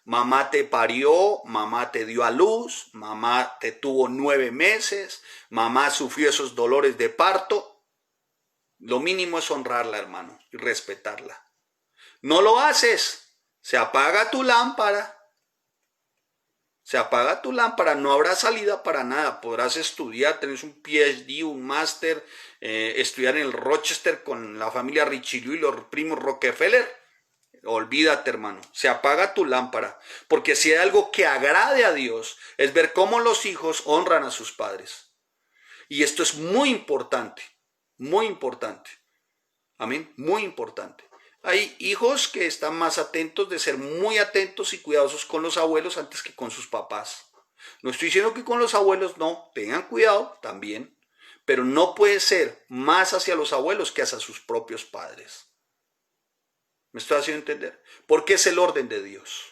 Mamá te parió, mamá te dio a luz, mamá te tuvo 9 meses, mamá sufrió esos dolores de parto. Lo mínimo es honrarla, hermano, y respetarla. No lo haces, se apaga tu lámpara. Se apaga tu lámpara, no habrá salida para nada. Podrás estudiar, tenés un PhD, un máster, estudiar en el Rochester con la familia Richelieu y los primos Rockefeller. Olvídate, hermano, se apaga tu lámpara. Porque si hay algo que agrade a Dios, es ver cómo los hijos honran a sus padres. Y esto es muy importante, muy importante. Amén, muy importante. Hay hijos que están más atentos de ser muy atentos y cuidadosos con los abuelos antes que con sus papás. No estoy diciendo que con los abuelos no, tengan cuidado también, pero no puede ser más hacia los abuelos que hacia sus propios padres. ¿Me estoy haciendo entender? Porque es el orden de Dios.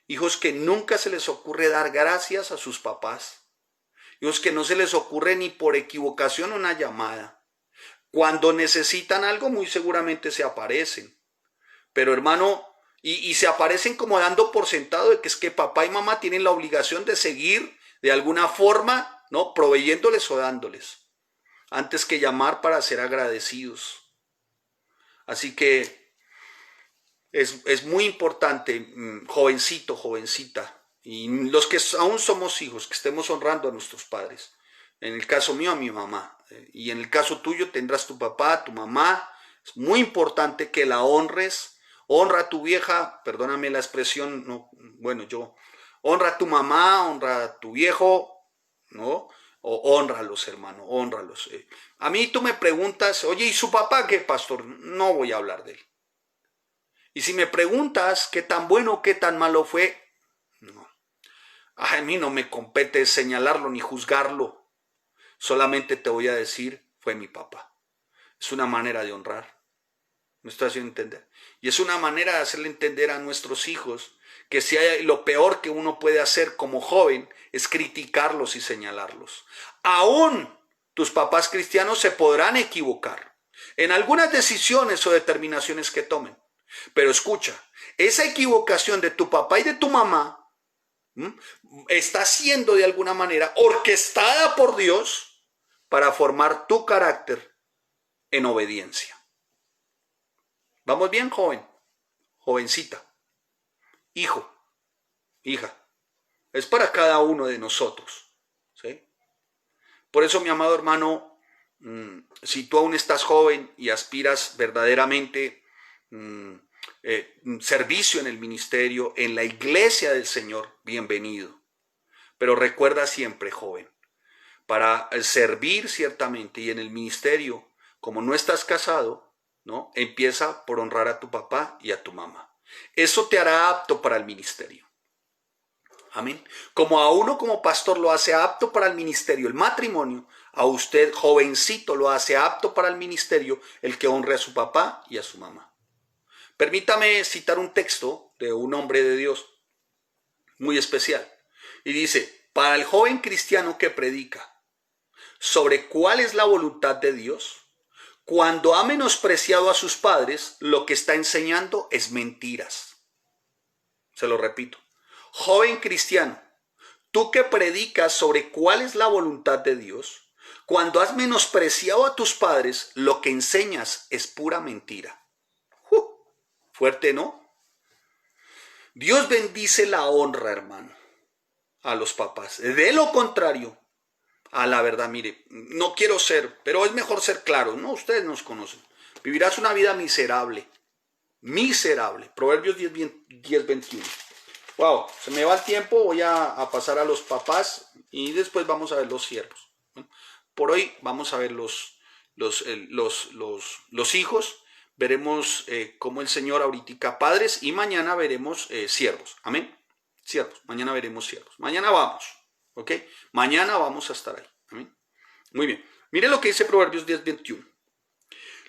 Hijos que nunca se les ocurre dar gracias a sus papás. Hijos que no se les ocurre ni por equivocación una llamada. Cuando necesitan algo, muy seguramente se aparecen. Pero hermano, y se aparecen como dando por sentado de que es que papá y mamá tienen la obligación de seguir de alguna forma, ¿no? Proveyéndoles o dándoles, antes que llamar para ser agradecidos. Así que es muy importante, jovencito, jovencita, y los que aún somos hijos, que estemos honrando a nuestros padres. En el caso mío, a mi mamá. Y en el caso tuyo tendrás tu papá, tu mamá. Es muy importante que la honres. Honra a tu vieja, perdóname la expresión, no, bueno, honra a tu mamá, honra a tu viejo, ¿no? O honralos, hermano, honralos. A mí tú me preguntas, oye, ¿y su papá qué, pastor? No voy a hablar de él. Y si me preguntas qué tan bueno, qué tan malo fue, no. A mí no me compete señalarlo ni juzgarlo. Solamente te voy a decir, fue mi papá. Es una manera de honrar. ¿Me estoy haciendo entender? Y es una manera de hacerle entender a nuestros hijos que si hay, lo peor que uno puede hacer como joven es criticarlos y señalarlos. Aún tus papás cristianos se podrán equivocar en algunas decisiones o determinaciones que tomen. Pero escucha, esa equivocación de tu papá y de tu mamá está siendo de alguna manera orquestada por Dios para formar tu carácter en obediencia. ¿Vamos bien, joven? Jovencita. Hijo. Hija. Es para cada uno de nosotros. ¿Sí? Por eso, mi amado hermano, si tú aún estás joven y aspiras verdaderamente servicio en el ministerio, en la iglesia del Señor, bienvenido. Pero recuerda siempre, joven, para servir ciertamente y en el ministerio, como no estás casado, ¿no? Empieza por honrar a tu papá y a tu mamá. Eso te hará apto para el ministerio. Amén. Como a uno como pastor lo hace apto para el ministerio el matrimonio, a usted jovencito lo hace apto para el ministerio el que honre a su papá y a su mamá. Permítame citar un texto de un hombre de Dios muy especial. Y dice, para el joven cristiano que predica sobre cuál es la voluntad de Dios, cuando ha menospreciado a sus padres, lo que está enseñando es mentiras. Se lo repito. Joven cristiano, tú que predicas sobre cuál es la voluntad de Dios, cuando has menospreciado a tus padres, lo que enseñas es pura mentira. Fuerte, ¿no? Dios bendice la honra, hermano, a los papás. De lo contrario, a la verdad, mire, no quiero ser, pero es mejor ser claro, ¿no? Ustedes nos conocen. Vivirás una vida miserable. Miserable. Proverbios 10:21. Wow, se me va el tiempo, voy a pasar a los papás y después vamos a ver los siervos. Por hoy vamos a ver los hijos, veremos cómo el Señor ahorita padres y mañana veremos siervos. Amén. Siervos. Mañana veremos siervos. Mañana vamos. ¿Ok? Mañana vamos a estar ahí. Amén. Muy bien. Mire lo que dice Proverbios 10:21.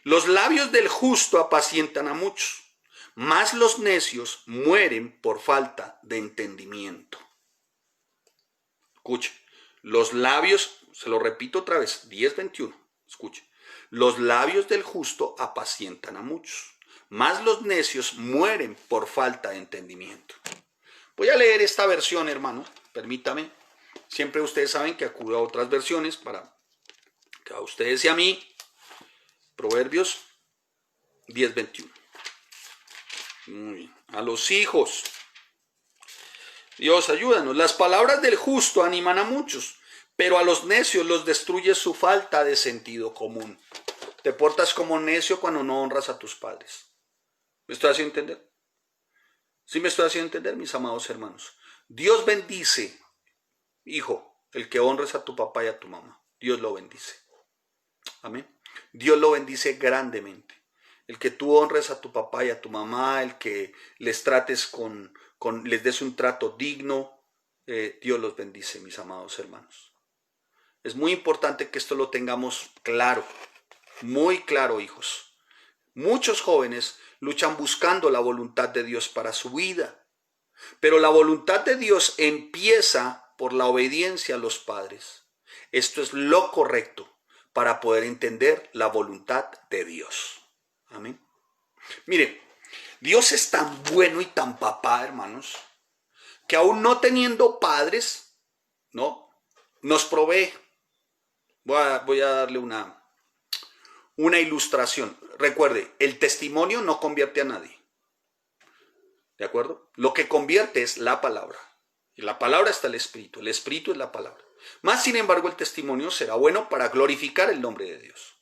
Los labios del justo apacientan a muchos, mas los necios mueren por falta de entendimiento. Escuche. Los labios, se lo repito otra vez, 10:21. Escuche. Los labios del justo apacientan a muchos, mas los necios mueren por falta de entendimiento. Voy a leer esta versión, hermano, permítame. Siempre ustedes saben que acudo a otras versiones para que a ustedes y a mí. Proverbios 10:21. Muy bien. A los hijos. Dios, ayúdanos. Las palabras del justo animan a muchos, pero a los necios los destruye su falta de sentido común. Te portas como necio cuando no honras a tus padres. ¿Me estoy haciendo entender? ¿Sí me estoy haciendo entender, mis amados hermanos? Dios bendice, hijo, el que honres a tu papá y a tu mamá. Dios lo bendice. Amén. Dios lo bendice grandemente. El que tú honres a tu papá y a tu mamá, el que les trates les des un trato digno, Dios los bendice, mis amados hermanos. Es muy importante que esto lo tengamos claro, muy claro, hijos. Muchos jóvenes luchan buscando la voluntad de Dios para su vida, pero la voluntad de Dios empieza por la obediencia a los padres. Esto es lo correcto para poder entender la voluntad de Dios. Amén. Mire, Dios es tan bueno y tan papá, hermanos, que aún no teniendo padres, ¿no?, nos provee. Voy a darle una ilustración. Recuerde, el testimonio no convierte a nadie. ¿De acuerdo? Lo que convierte es la palabra. Y la palabra está el Espíritu es la palabra. Más sin embargo, el testimonio será bueno para glorificar el nombre de Dios.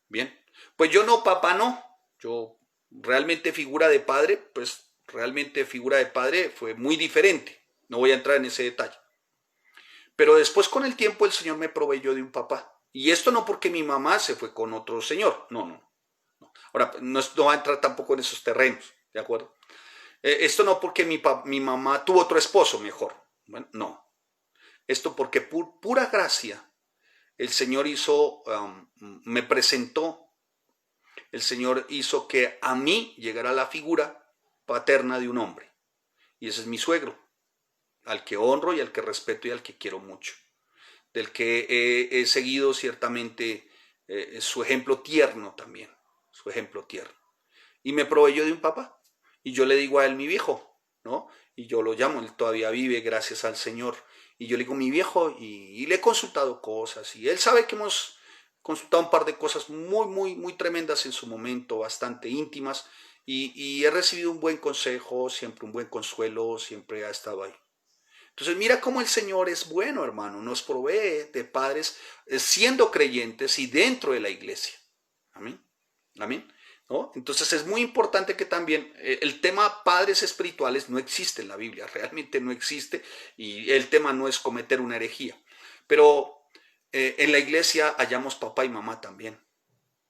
Bien, pues yo no, papá no. Yo realmente figura de padre, pues realmente figura de padre fue muy diferente. No voy a entrar en ese detalle. Pero después con el tiempo el Señor me proveyó de un papá. Y esto no porque mi mamá se fue con otro señor. No. Ahora, no va a entrar tampoco en esos terrenos, ¿de acuerdo? Esto no porque mi mamá tuvo otro esposo mejor. Bueno, no. Esto porque por pura gracia el Señor me presentó, el Señor hizo que a mí llegara la figura paterna de un hombre. Y ese es mi suegro, al que honro y al que respeto y al que quiero mucho. Del que he seguido ciertamente su ejemplo tierno también, su ejemplo tierno. Y me proveyó de un papá. Y yo le digo a él mi viejo, ¿no? Y yo lo llamo, él todavía vive, gracias al Señor. Y yo le digo mi viejo y le he consultado cosas. Y él sabe que hemos consultado un par de cosas muy tremendas en su momento, bastante íntimas. Y he recibido un buen consejo, siempre un buen consuelo, siempre ha estado ahí. Entonces mira cómo el Señor es bueno, hermano, nos provee de padres siendo creyentes y dentro de la iglesia. Amén. Amén. ¿No? Entonces es muy importante que también el tema padres espirituales no existe en la Biblia, realmente no existe, y el tema no es cometer una herejía. Pero en la iglesia hallamos papá y mamá también,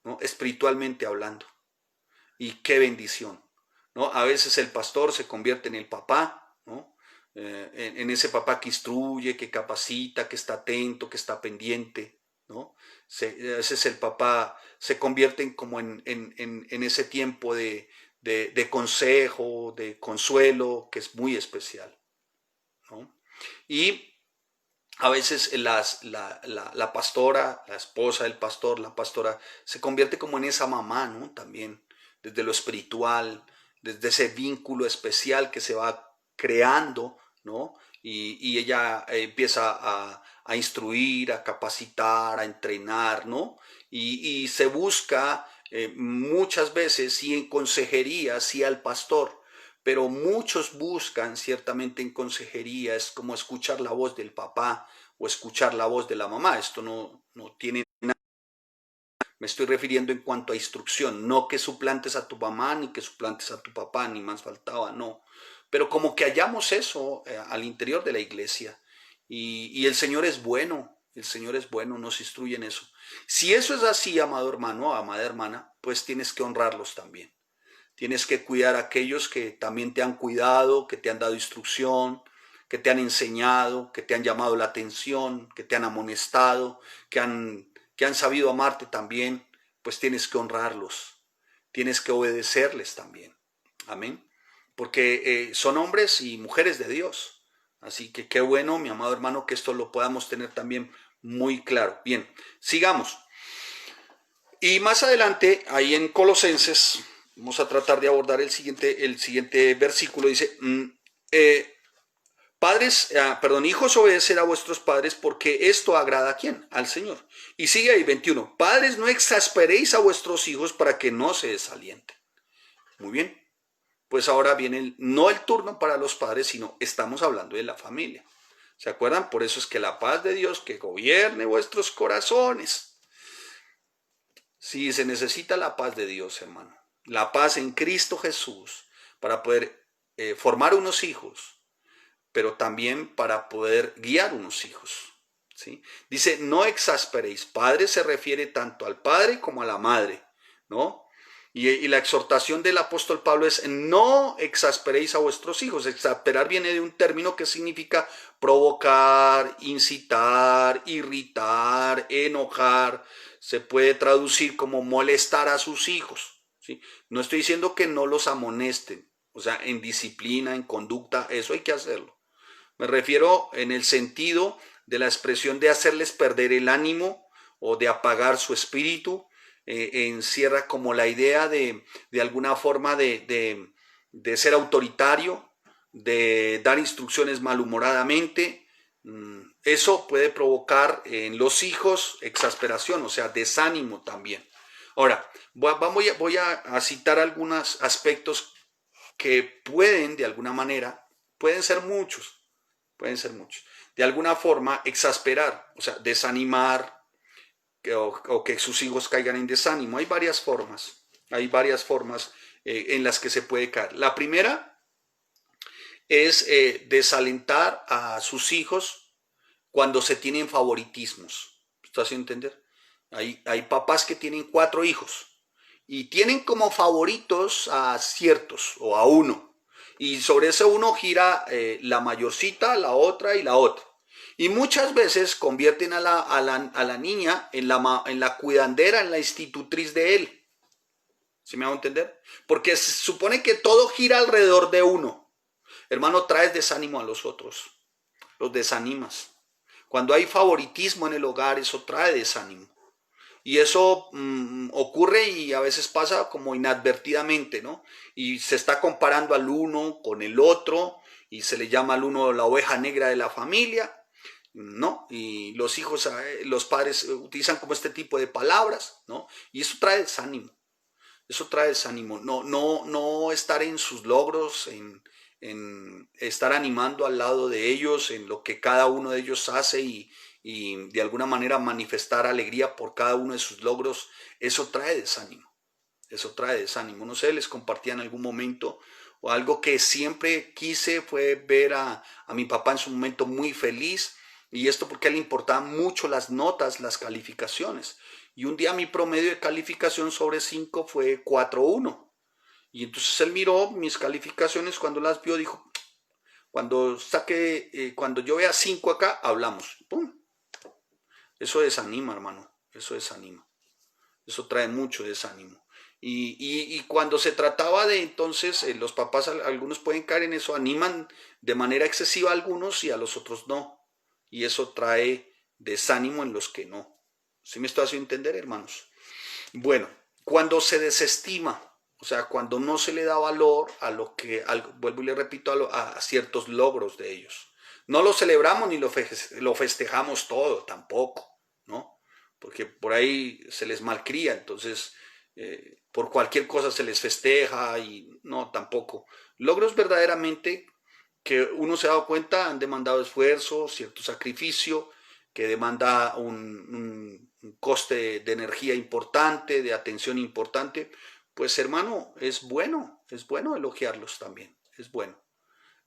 ¿no?, espiritualmente hablando. Y qué bendición, ¿no? A veces el pastor se convierte en el papá, ¿no?, en ese papá que instruye, que capacita, que está atento, que está pendiente, ¿no? A veces el papá se convierte como en ese tiempo de consejo, de consuelo, que es muy especial, ¿no? Y a veces la pastora, la esposa del pastor, la pastora, se convierte como en esa mamá, ¿no?, también, desde lo espiritual, desde ese vínculo especial que se va creando, ¿no? Y ella empieza a instruir, a capacitar, a entrenar, ¿no? Y se busca muchas veces, sí en consejería, sí al pastor, pero muchos buscan ciertamente en consejería, es como escuchar la voz del papá o escuchar la voz de la mamá. Esto no tiene nada. Me estoy refiriendo en cuanto a instrucción, no que suplantes a tu mamá, ni que suplantes a tu papá, ni más faltaba, no. Pero como que hallamos eso al interior de la iglesia. Y el Señor es bueno, El Señor es bueno, nos instruye en eso. Si eso es así, amado hermano, amada hermana, pues tienes que honrarlos también. Tienes que cuidar a aquellos que también te han cuidado, que te han dado instrucción, que te han enseñado, que te han llamado la atención, que te han amonestado, que han sabido amarte también, pues tienes que honrarlos, tienes que obedecerles también. Amén. Porque son hombres y mujeres de Dios. Así que qué bueno, mi amado hermano, que esto lo podamos tener también muy claro. Bien, sigamos. Y más adelante, ahí en Colosenses, vamos a tratar de abordar el siguiente versículo. Dice, hijos, obedeced a vuestros padres, porque esto agrada ¿a quién? Al Señor. Y sigue ahí 21. Padres, no exasperéis a vuestros hijos para que no se desalienten. Muy bien. Pues ahora viene no el turno para los padres, sino estamos hablando de la familia. ¿Se acuerdan? Por eso es que la paz de Dios que gobierne vuestros corazones. Sí, se necesita la paz de Dios, hermano. La paz en Cristo Jesús para poder formar unos hijos, pero también para poder guiar unos hijos. ¿Sí? Dice, no exasperéis. Padre se refiere tanto al padre como a la madre, ¿no? Y la exhortación del apóstol Pablo es, no exasperéis a vuestros hijos. Exasperar viene de un término que significa provocar, incitar, irritar, enojar. Se puede traducir como molestar a sus hijos. ¿Sí? No estoy diciendo que no los amonesten, o sea, en disciplina, en conducta, eso hay que hacerlo. Me refiero en el sentido de la expresión de hacerles perder el ánimo o de apagar su espíritu. Encierra como la idea de alguna forma de ser autoritario, de dar instrucciones malhumoradamente. Eso puede provocar en los hijos exasperación, o sea, desánimo también. Ahora, voy a citar algunos aspectos que pueden, de alguna manera, pueden ser muchos, de alguna forma exasperar, o sea, desanimar, o que sus hijos caigan en desánimo. Hay varias formas en las que se puede caer. La primera es desalentar a sus hijos cuando se tienen favoritismos. ¿Estás haciendo entender? Hay papás que tienen 4 hijos y tienen como favoritos a ciertos o a uno. Y sobre ese uno gira la mayorcita, la otra y la otra. Y muchas veces convierten a la niña en la cuidandera, en la institutriz de él. ¿Sí me hago entender? Porque se supone que todo gira alrededor de uno. Hermano, traes desánimo a los otros. Los desanimas. Cuando hay favoritismo en el hogar, eso trae desánimo. Y eso ocurre y a veces pasa como inadvertidamente, ¿no? Y se está comparando al uno con el otro y se le llama al uno la oveja negra de la familia, ¿no? Y los hijos, los padres utilizan como este tipo de palabras, ¿no? Y eso trae desánimo. Eso trae desánimo. No estar en sus logros, en estar animando al lado de ellos, en lo que cada uno de ellos hace y de alguna manera manifestar alegría por cada uno de sus logros, eso trae desánimo. Eso trae desánimo. No sé, les compartía en algún momento, o algo que siempre quise fue ver a mi papá en su momento muy feliz, y esto porque a él le importaban mucho las notas, las calificaciones. Y un día mi promedio de calificación sobre 5 fue 4.1. Y entonces él miró mis calificaciones, cuando las vio dijo, cuando yo vea 5 acá, hablamos. ¡Pum! Eso desanima, hermano, eso desanima. Eso trae mucho desánimo. Y cuando se trataba de entonces, los papás, algunos pueden caer en eso, animan de manera excesiva a algunos y a los otros no. Y eso trae desánimo en los que no. ¿Sí me estoy haciendo entender, hermanos? Bueno, cuando se desestima, o sea, cuando no se le da valor a lo que, vuelvo y le repito, a ciertos logros de ellos. No lo celebramos ni lo festejamos todo, tampoco, ¿no? Porque por ahí se les malcría, entonces por cualquier cosa se les festeja y no, tampoco. Logros verdaderamente que uno se ha dado cuenta han demandado esfuerzo, cierto sacrificio, que demanda un coste de energía importante, de atención importante, pues hermano, es bueno elogiarlos también, es bueno.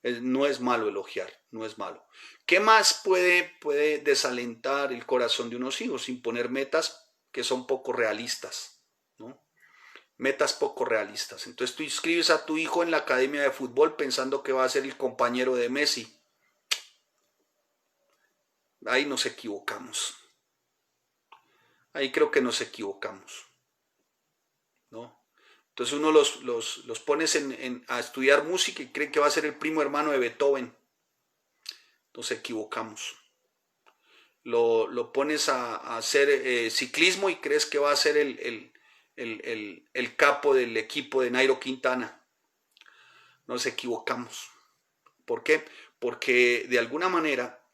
No es malo elogiar, no es malo. ¿Qué más puede desalentar el corazón de unos hijos? Imponer metas que son poco realistas, ¿no? Metas poco realistas. Entonces tú inscribes a tu hijo en la academia de fútbol pensando que va a ser el compañero de Messi. Ahí nos equivocamos. Ahí creo que nos equivocamos, ¿no? Entonces uno los pones a estudiar música y cree que va a ser el primo hermano de Beethoven. Nos equivocamos. Lo pones a hacer ciclismo y crees que va a ser el capo del equipo de Nairo Quintana. Nos equivocamos. ¿Por qué? Porque de alguna manera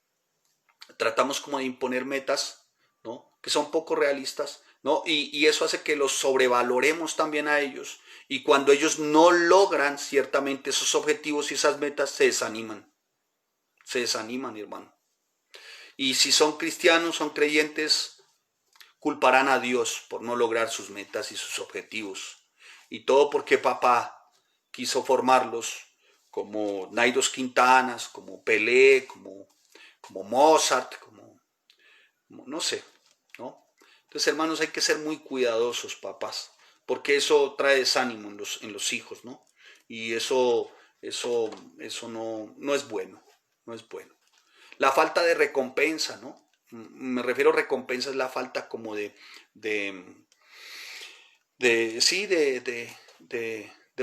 tratamos como de imponer metas, ¿no? Que son poco realistas, ¿no? Y eso hace que los sobrevaloremos también a ellos. Y cuando ellos no logran ciertamente esos objetivos y esas metas, se desaniman. Se desaniman, hermano. Y si son cristianos, son creyentes, culparán a Dios por no lograr sus metas y sus objetivos. Y todo porque papá quiso formarlos como Nairos Quintanas, como Pelé, como Mozart, como no sé, ¿no? Entonces, hermanos, hay que ser muy cuidadosos, papás, porque eso trae desánimo en los hijos, ¿no? Y eso no es bueno, no es bueno. La falta de recompensa, ¿no? Me refiero a recompensa, es la falta como de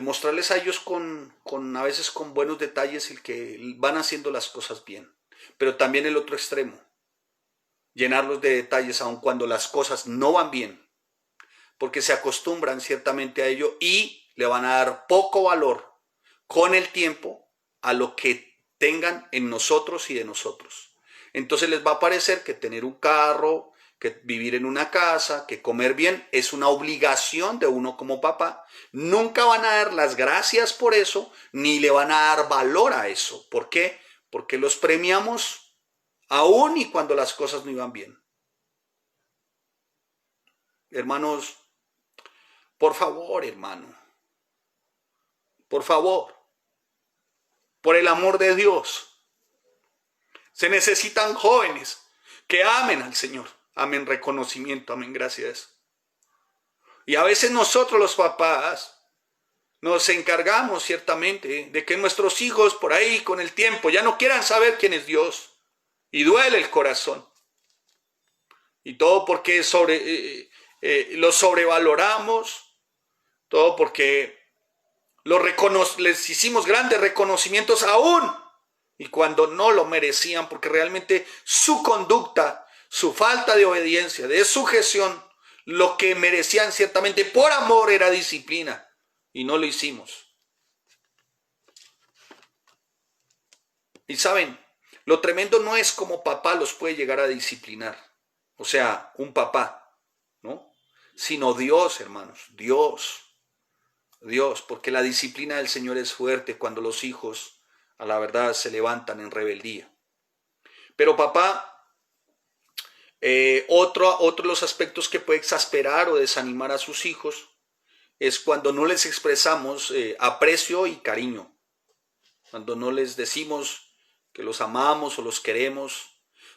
mostrarles a ellos a veces con buenos detalles el que van haciendo las cosas bien. Pero también el otro extremo, llenarlos de detalles aun cuando las cosas no van bien, porque se acostumbran ciertamente a ello y le van a dar poco valor con el tiempo a lo que tengan en nosotros y de nosotros. Entonces les va a parecer que tener un carro, que vivir en una casa, que comer bien es una obligación de uno como papá. Nunca van a dar las gracias por eso, ni le van a dar valor a eso. ¿Por qué? Porque los premiamos aún y cuando las cosas no iban bien. Hermanos, por favor, hermano, por favor, por el amor de Dios, se necesitan jóvenes que amen al Señor, amen reconocimiento, amen gracias. Y a veces nosotros los papás nos encargamos ciertamente de que nuestros hijos por ahí con el tiempo ya no quieran saber quién es Dios. Y duele el corazón. Y todo porque los sobrevaloramos, todo porque les hicimos grandes reconocimientos aún y cuando no lo merecían, porque realmente su conducta, su falta de obediencia, de sujeción, lo que merecían ciertamente por amor era disciplina y no lo hicimos. Y saben, lo tremendo no es como papá los puede llegar a disciplinar, o sea, un papá, ¿no? Sino Dios, hermanos, Dios, porque la disciplina del Señor es fuerte cuando los hijos a la verdad se levantan en rebeldía. Pero papá, otro de los aspectos que puede exasperar o desanimar a sus hijos es cuando no les expresamos aprecio y cariño, cuando no les decimos que los amamos o los queremos.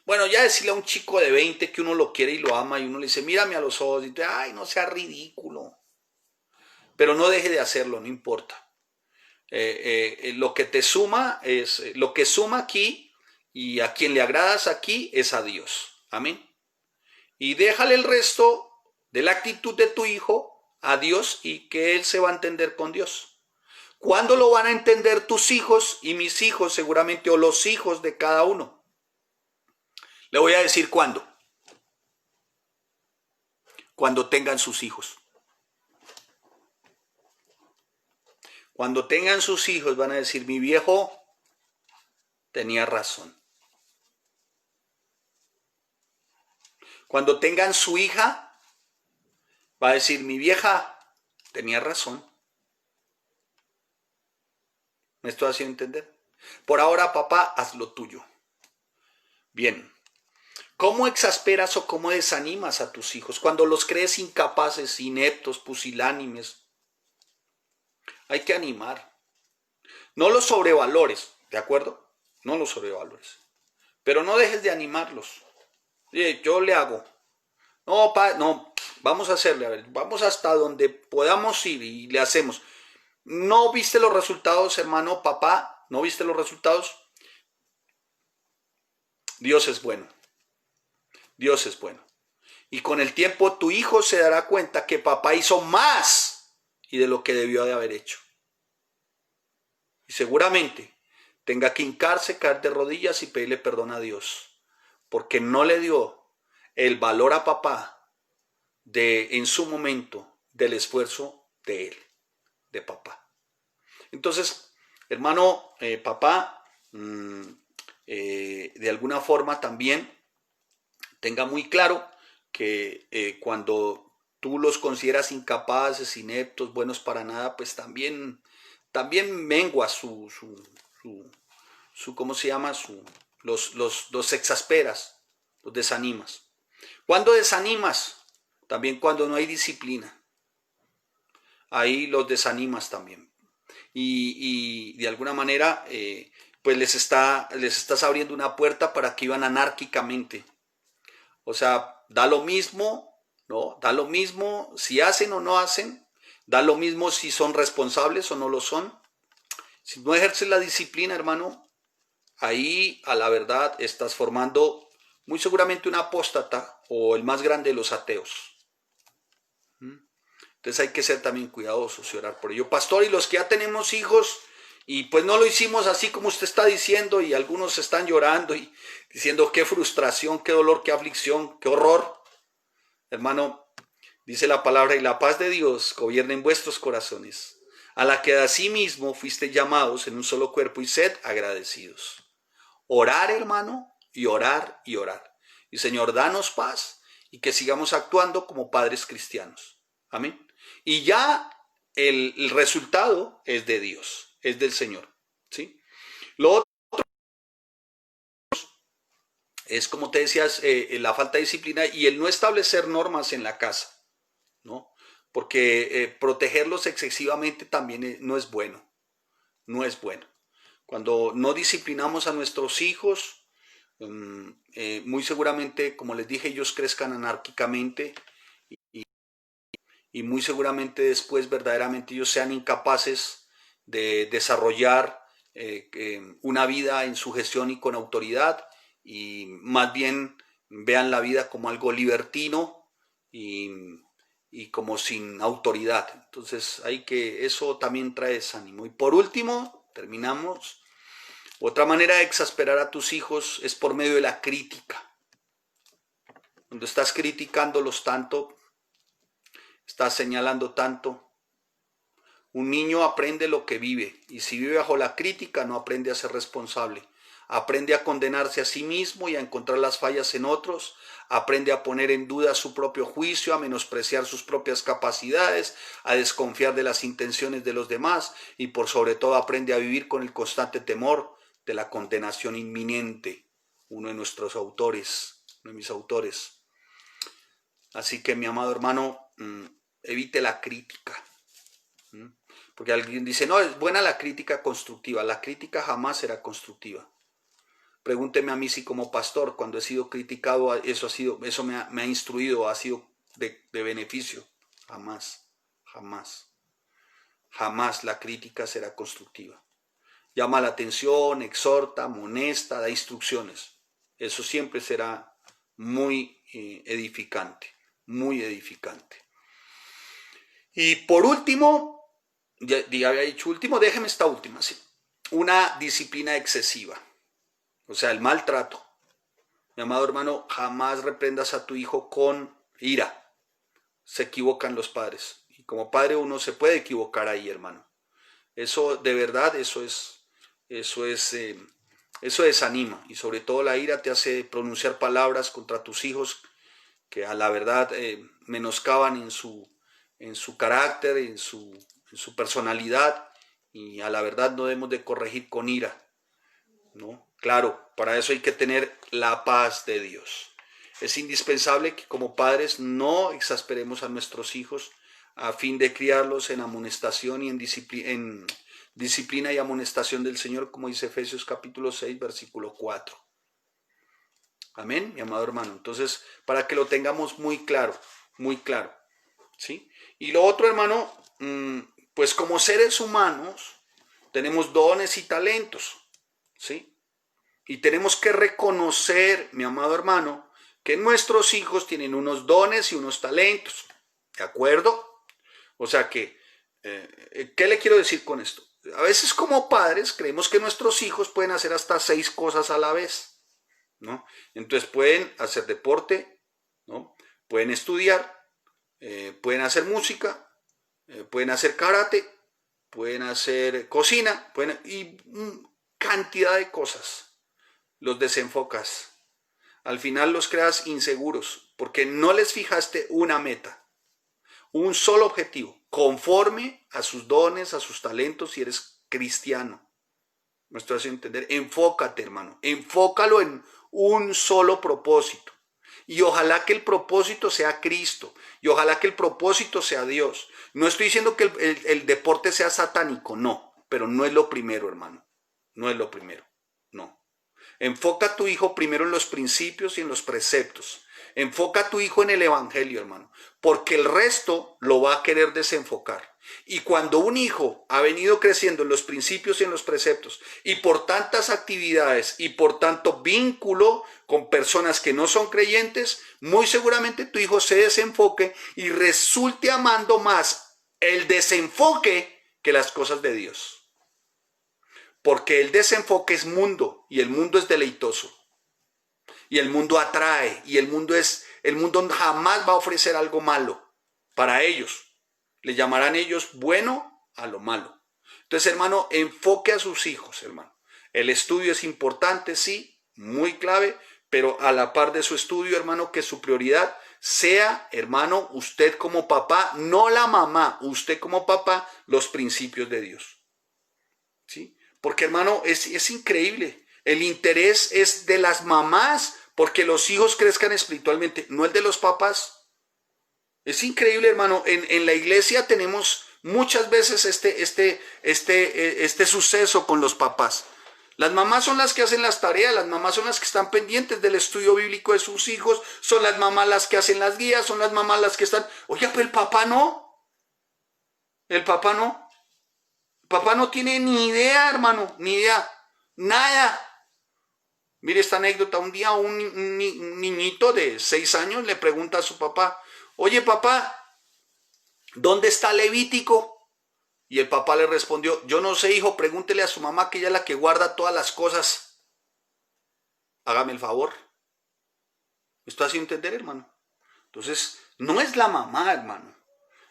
Bueno, ya decirle a un chico de 20 que uno lo quiere y lo ama y uno le dice, mírame a los ojos y te, ay, no sea ridículo. Pero no deje de hacerlo, no importa. Lo que te suma es, lo que suma aquí y a quien le agradas aquí es a Dios. Amén. Y déjale el resto de la actitud de tu hijo a Dios y que él se va a entender con Dios. ¿Cuándo lo van a entender tus hijos y mis hijos seguramente o los hijos de cada uno? Le voy a decir cuándo. Cuando tengan sus hijos. Cuando tengan sus hijos van a decir, mi viejo tenía razón. Cuando tengan su hija, va a decir, mi vieja tenía razón. ¿Me estoy haciendo entender? Por ahora, papá, haz lo tuyo. Bien. ¿Cómo exasperas o cómo desanimas a tus hijos cuando los crees incapaces, ineptos, pusilánimes? Hay que animar. No los sobrevalores. ¿De acuerdo? No los sobrevalores. Pero no dejes de animarlos. Yo le hago. No, no, vamos a hacerle, a ver, vamos hasta donde podamos ir y le hacemos. ¿No viste los resultados, hermano, papá? ¿No viste los resultados? Dios es bueno. Dios es bueno. Y con el tiempo tu hijo se dará cuenta que papá hizo más y de lo que debió de haber hecho. Y seguramente tenga que hincarse, caer de rodillas y pedirle perdón a Dios, porque no le dio el valor a papá en su momento del esfuerzo de él, de papá. Entonces, hermano, papá, de alguna forma también tenga muy claro que cuando tú los consideras incapaces, ineptos, buenos para nada, pues también mengua ¿cómo se llama? Los exasperas, los desanimas. ¿Cuándo desanimas? También cuando no hay disciplina. Ahí los desanimas también. Y de alguna manera, pues les estás abriendo una puerta para que iban anárquicamente. O sea, da lo mismo, ¿no? Da lo mismo si hacen o no hacen. Da lo mismo si son responsables o no lo son. Si no ejerces la disciplina, hermano, ahí a la verdad estás formando muy seguramente un apóstata o el más grande de los ateos. Entonces hay que ser también cuidadosos y orar por ello. Pastor, y los que ya tenemos hijos y pues no lo hicimos así como usted está diciendo y algunos están llorando y diciendo qué frustración, qué dolor, qué aflicción, qué horror. Hermano, dice la palabra, y la paz de Dios gobierne en vuestros corazones, a la que de asimismo fuiste llamados en un solo cuerpo y sed agradecidos. Orar, hermano, y orar y orar. Y Señor, danos paz y que sigamos actuando como padres cristianos. Amén. Y ya el resultado es de Dios, es del Señor. ¿Sí? Lo otro es, como te decías, la falta de disciplina y el no establecer normas en la casa, ¿no? Porque protegerlos excesivamente también no es bueno, no es bueno. Cuando no disciplinamos a nuestros hijos, muy seguramente, como les dije, ellos crezcan anárquicamente y muy seguramente después verdaderamente ellos sean incapaces de desarrollar una vida en sugestión y con autoridad, y más bien vean la vida como algo libertino y como sin autoridad. Entonces eso también trae desánimo. Y por último, terminamos. Otra manera de exasperar a tus hijos es por medio de la crítica. Cuando estás criticándolos tanto, estás señalando tanto. Un niño aprende lo que vive, y si vive bajo la crítica no aprende a ser responsable. Aprende a condenarse a sí mismo y a encontrar las fallas en otros. Aprende a poner en duda su propio juicio, a menospreciar sus propias capacidades, a desconfiar de las intenciones de los demás y por sobre todo aprende a vivir con el constante temor de la condenación inminente. Uno de nuestros autores, uno de mis autores. Así que, mi amado hermano, evite la crítica. Porque alguien dice, no, es buena la crítica constructiva. La crítica jamás será constructiva. Pregúnteme a mí si como pastor, cuando he sido criticado, eso me ha instruido, ha sido de beneficio. Jamás, jamás. Jamás la crítica será constructiva. Llama la atención, exhorta, amonesta, da instrucciones. Eso siempre será muy edificante, muy edificante. Y por último, ya había dicho último, déjeme esta última, ¿sí? Una disciplina excesiva, o sea, el maltrato. Mi amado hermano, jamás reprendas a tu hijo con ira. Se equivocan los padres. Y como padre uno se puede equivocar ahí, hermano. Eso, de verdad, eso desanima. Y sobre todo la ira te hace pronunciar palabras contra tus hijos que a la verdad menoscaban en su carácter, en su personalidad, y a la verdad no debemos de corregir con ira, ¿no? Claro, para eso hay que tener la paz de Dios. Es indispensable que como padres no exasperemos a nuestros hijos a fin de criarlos en amonestación y en disciplina y amonestación del Señor, como dice Efesios capítulo 6, versículo 4. Amén, mi amado hermano. Entonces, para que lo tengamos muy claro, ¿sí? Y lo otro, hermano, pues como seres humanos tenemos dones y talentos, ¿sí? Y tenemos que reconocer, mi amado hermano, que nuestros hijos tienen unos dones y unos talentos, ¿de acuerdo? O sea que, ¿qué le quiero decir con esto? A veces como padres creemos que nuestros hijos pueden hacer hasta 6 cosas a la vez, ¿no? Entonces pueden hacer deporte, ¿no? Pueden estudiar, pueden hacer música, pueden hacer karate, pueden hacer cocina, y cantidad de cosas. Los desenfocas. Al final los creas inseguros porque no les fijaste una meta, un solo objetivo, conforme a sus dones, a sus talentos, si eres cristiano. ¿Me estoy haciendo entender? Enfócate, hermano. Enfócalo en un solo propósito. Y ojalá que el propósito sea Cristo. Y ojalá que el propósito sea Dios. No estoy diciendo que el deporte sea satánico, no. Pero no es lo primero, hermano. No es lo primero. No. Enfoca a tu hijo primero en los principios y en los preceptos. Enfoca a tu hijo en el evangelio, hermano. Porque el resto lo va a querer desenfocar. Y cuando un hijo ha venido creciendo en los principios y en los preceptos, y por tantas actividades y por tanto vínculo con personas que no son creyentes, muy seguramente tu hijo se desenfoque y resulte amando más el desenfoque que las cosas de Dios. Porque el desenfoque es mundo y el mundo es deleitoso. Y el mundo atrae y el mundo jamás va a ofrecer algo malo para ellos. Le llamarán ellos bueno a lo malo. Entonces, hermano, enfoque a sus hijos, hermano. El estudio es importante, sí, muy clave, pero a la par de su estudio, hermano, que su prioridad sea, hermano, usted como papá, no la mamá, usted como papá, los principios de Dios. ¿Sí? Porque, hermano, es increíble. El interés es de las mamás porque los hijos crezcan espiritualmente, no el de los papás. Es increíble, hermano. En la iglesia tenemos muchas veces este suceso con los papás. Las mamás son las que hacen las tareas, las mamás son las que están pendientes del estudio bíblico de sus hijos, son las mamás las que hacen las guías, son las mamás las que están... Oye, pero el papá no. El papá no. El papá no tiene ni idea, hermano, ni idea. Nada. Mire esta anécdota. Un día un niñito de 6 años le pregunta a su papá: oye, papá, ¿dónde está Levítico? Y el papá le respondió: yo no sé, hijo, pregúntele a su mamá, que ella es la que guarda todas las cosas. Hágame el favor. ¿Me está haciendo entender, hermano? Entonces, no es la mamá, hermano.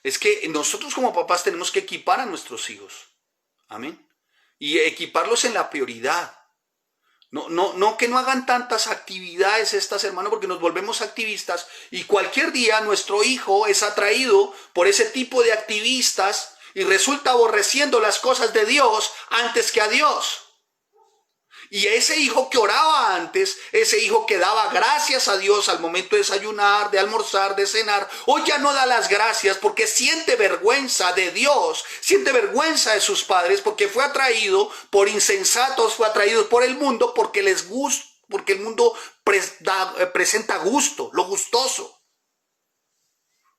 Es que nosotros como papás tenemos que equipar a nuestros hijos. Amén. Y equiparlos en la prioridad. No que no hagan tantas actividades estas, hermano, porque nos volvemos activistas y cualquier día nuestro hijo es atraído por ese tipo de activistas y resulta aborreciendo las cosas de Dios antes que a Dios. Y ese hijo que oraba antes, ese hijo que daba gracias a Dios al momento de desayunar, de almorzar, de cenar, hoy ya no da las gracias porque siente vergüenza de Dios, siente vergüenza de sus padres porque fue atraído por insensatos, fue atraído por el mundo porque les gusta, porque el mundo presenta gusto, lo gustoso.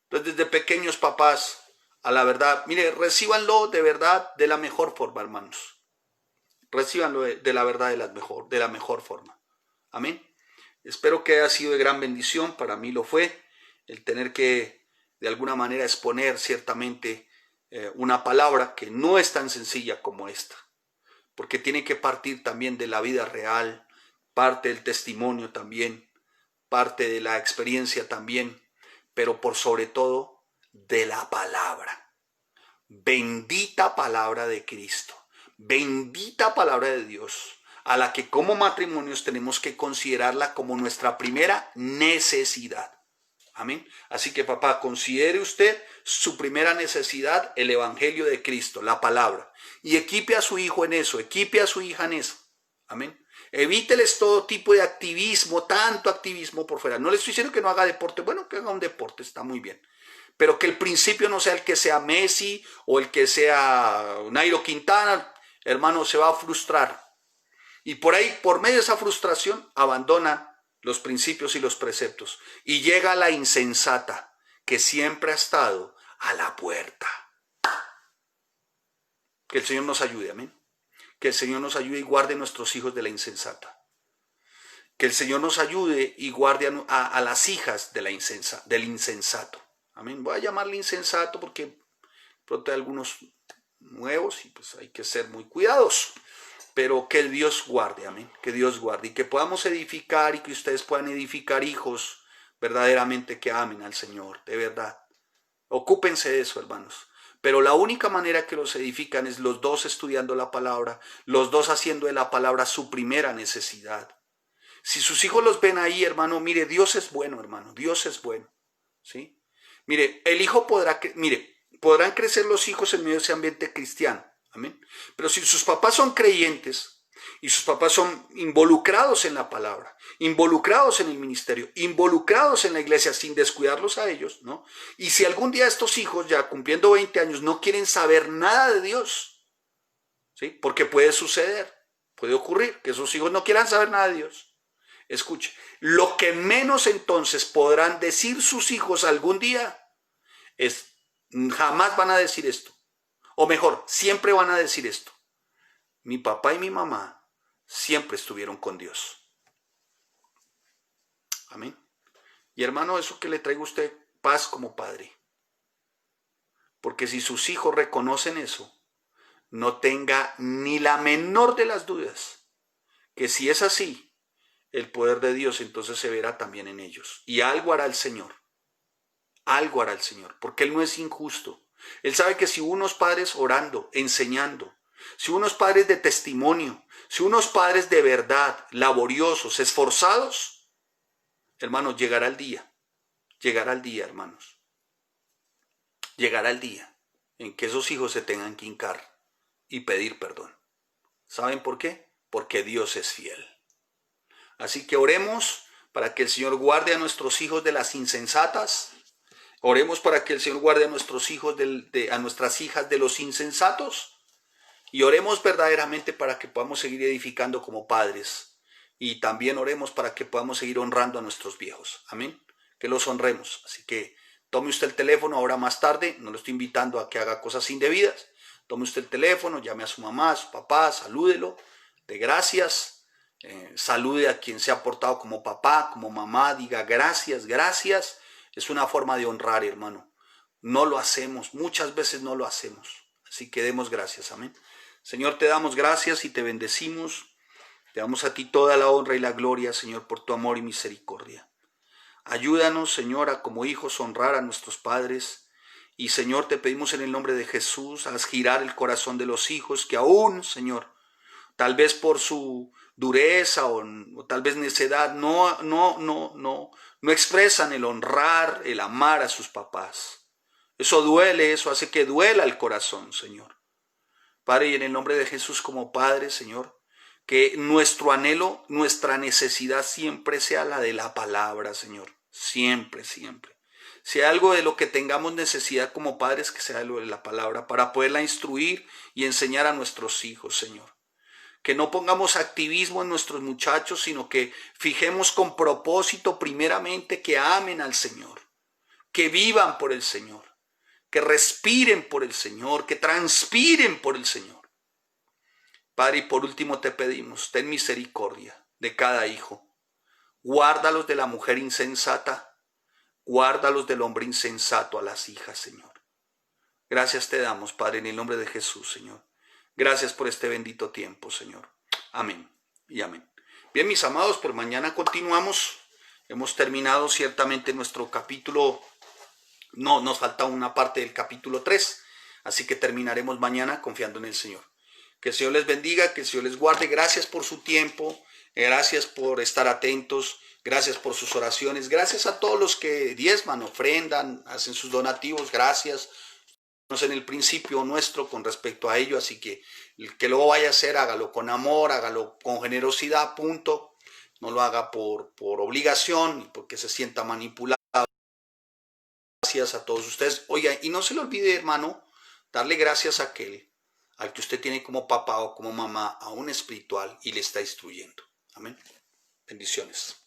Entonces, desde pequeños, papás, a la verdad, mire, recíbanlo de verdad de la mejor forma, hermanos. Recíbanlo de la verdad de la mejor forma. Amén. Espero que haya sido de gran bendición. Para mí lo fue el tener que de alguna manera exponer ciertamente una palabra que no es tan sencilla como esta, porque tiene que partir también de la vida real, parte del testimonio también, parte de la experiencia también, pero por sobre todo de la palabra. Bendita palabra de Cristo. Bendita palabra de Dios, a la que como matrimonios tenemos que considerarla como nuestra primera necesidad. Amén. Así que, papá, considere usted su primera necesidad, el evangelio de Cristo, la palabra, y equipe a su hijo en eso, equipe a su hija en eso. Amén. Evíteles todo tipo de activismo, tanto activismo por fuera. No le estoy diciendo que no haga deporte, bueno, que haga un deporte, está muy bien. Pero que el principio no sea el que sea Messi o el que sea Nairo Quintana. hermano, se va a frustrar. Y por ahí, por medio de esa frustración, abandona los principios y los preceptos. Y llega la insensata, que siempre ha estado a la puerta. Que el Señor nos ayude, amén. Que el Señor nos ayude y guarde a nuestros hijos de la insensata. Que el Señor nos ayude y guarde a las hijas de del insensato. Amén. Voy a llamarle insensato porque pronto hay algunos nuevos y pues hay que ser muy cuidadosos. Pero que el Dios guarde, amén. Que Dios guarde y que podamos edificar y que ustedes puedan edificar hijos verdaderamente que amen al Señor, de verdad. Ocúpense de eso, hermanos. Pero la única manera que los edifican es los dos estudiando la palabra, los dos haciendo de la palabra su primera necesidad. Si sus hijos los ven ahí, hermano, mire, Dios es bueno, hermano, Dios es bueno, ¿sí? Mire, el hijo podrán crecer los hijos en medio de ese ambiente cristiano, amén. Pero si sus papás son creyentes y sus papás son involucrados en la palabra, involucrados en el ministerio, involucrados en la iglesia sin descuidarlos a ellos, ¿no? Y si algún día estos hijos, ya cumpliendo 20 años, no quieren saber nada de Dios, ¿sí? Porque puede suceder, puede ocurrir que esos hijos no quieran saber nada de Dios. Escuche, lo que menos entonces podrán decir sus hijos algún día es, jamás van a decir esto, o mejor, siempre van a decir esto: mi papá y mi mamá siempre estuvieron con Dios. Amén. Y hermano, eso que le traigo a usted, paz como padre. Porque si sus hijos reconocen eso, no tenga ni la menor de las dudas que si es así, el poder de Dios entonces se verá también en ellos. Y algo hará el Señor. Algo hará el Señor, porque Él no es injusto. Él sabe que si unos padres orando, enseñando, si unos padres de testimonio, si unos padres de verdad, laboriosos, esforzados, hermanos, llegará el día, hermanos. Llegará el día en que esos hijos se tengan que hincar y pedir perdón. ¿Saben por qué? Porque Dios es fiel. Así que oremos para que el Señor guarde a nuestros hijos de las insensatas. Oremos para que el Señor guarde a nuestros hijos, a nuestras hijas de los insensatos. Y oremos verdaderamente para que podamos seguir edificando como padres. Y también oremos para que podamos seguir honrando a nuestros viejos. Amén. Que los honremos. Así que tome usted el teléfono ahora más tarde. No lo estoy invitando a que haga cosas indebidas. Tome usted el teléfono, llame a su mamá, a su papá, salúdelo, de gracias. Salude a quien se ha portado como papá, como mamá, diga gracias, gracias. Es una forma de honrar, hermano. No lo hacemos, muchas veces no lo hacemos. Así que demos gracias, amén. Señor, te damos gracias y te bendecimos. Te damos a ti toda la honra y la gloria, Señor, por tu amor y misericordia. Ayúdanos, Señor, a como hijos honrar a nuestros padres. Y, Señor, te pedimos en el nombre de Jesús, haz girar el corazón de los hijos que aún, Señor, tal vez por su dureza o tal vez necedad, no expresan el honrar, el amar a sus papás. Eso duele, eso hace que duela el corazón, Señor. Padre, y en el nombre de Jesús como Padre, Señor, que nuestro anhelo, nuestra necesidad siempre sea la de la palabra, Señor. Siempre, siempre. Si hay algo de lo que tengamos necesidad como padres, que sea lo de la palabra, para poderla instruir y enseñar a nuestros hijos, Señor. Que no pongamos activismo en nuestros muchachos, sino que fijemos con propósito primeramente que amen al Señor, que vivan por el Señor, que respiren por el Señor, que transpiren por el Señor. Padre, y por último te pedimos, ten misericordia de cada hijo. Guárdalos de la mujer insensata, guárdalos del hombre insensato a las hijas, Señor. Gracias te damos, Padre, en el nombre de Jesús, Señor. Gracias por este bendito tiempo, Señor. Amén y amén. Bien, mis amados, por mañana continuamos. Hemos terminado ciertamente nuestro capítulo. No, nos falta una parte del capítulo 3. Así que terminaremos mañana confiando en el Señor. Que el Señor les bendiga, que el Señor les guarde. Gracias por su tiempo. Gracias por estar atentos. Gracias por sus oraciones. Gracias a todos los que diezman, ofrendan, hacen sus donativos. Gracias. En el principio nuestro con respecto a ello, así que el que lo vaya a hacer, hágalo con amor, hágalo con generosidad, punto. No lo haga por obligación y porque se sienta manipulado. Gracias a todos ustedes. Oiga, y no se le olvide, hermano, darle gracias a aquel al que usted tiene como papá o como mamá, aún espiritual, y le está instruyendo. Amén. Bendiciones.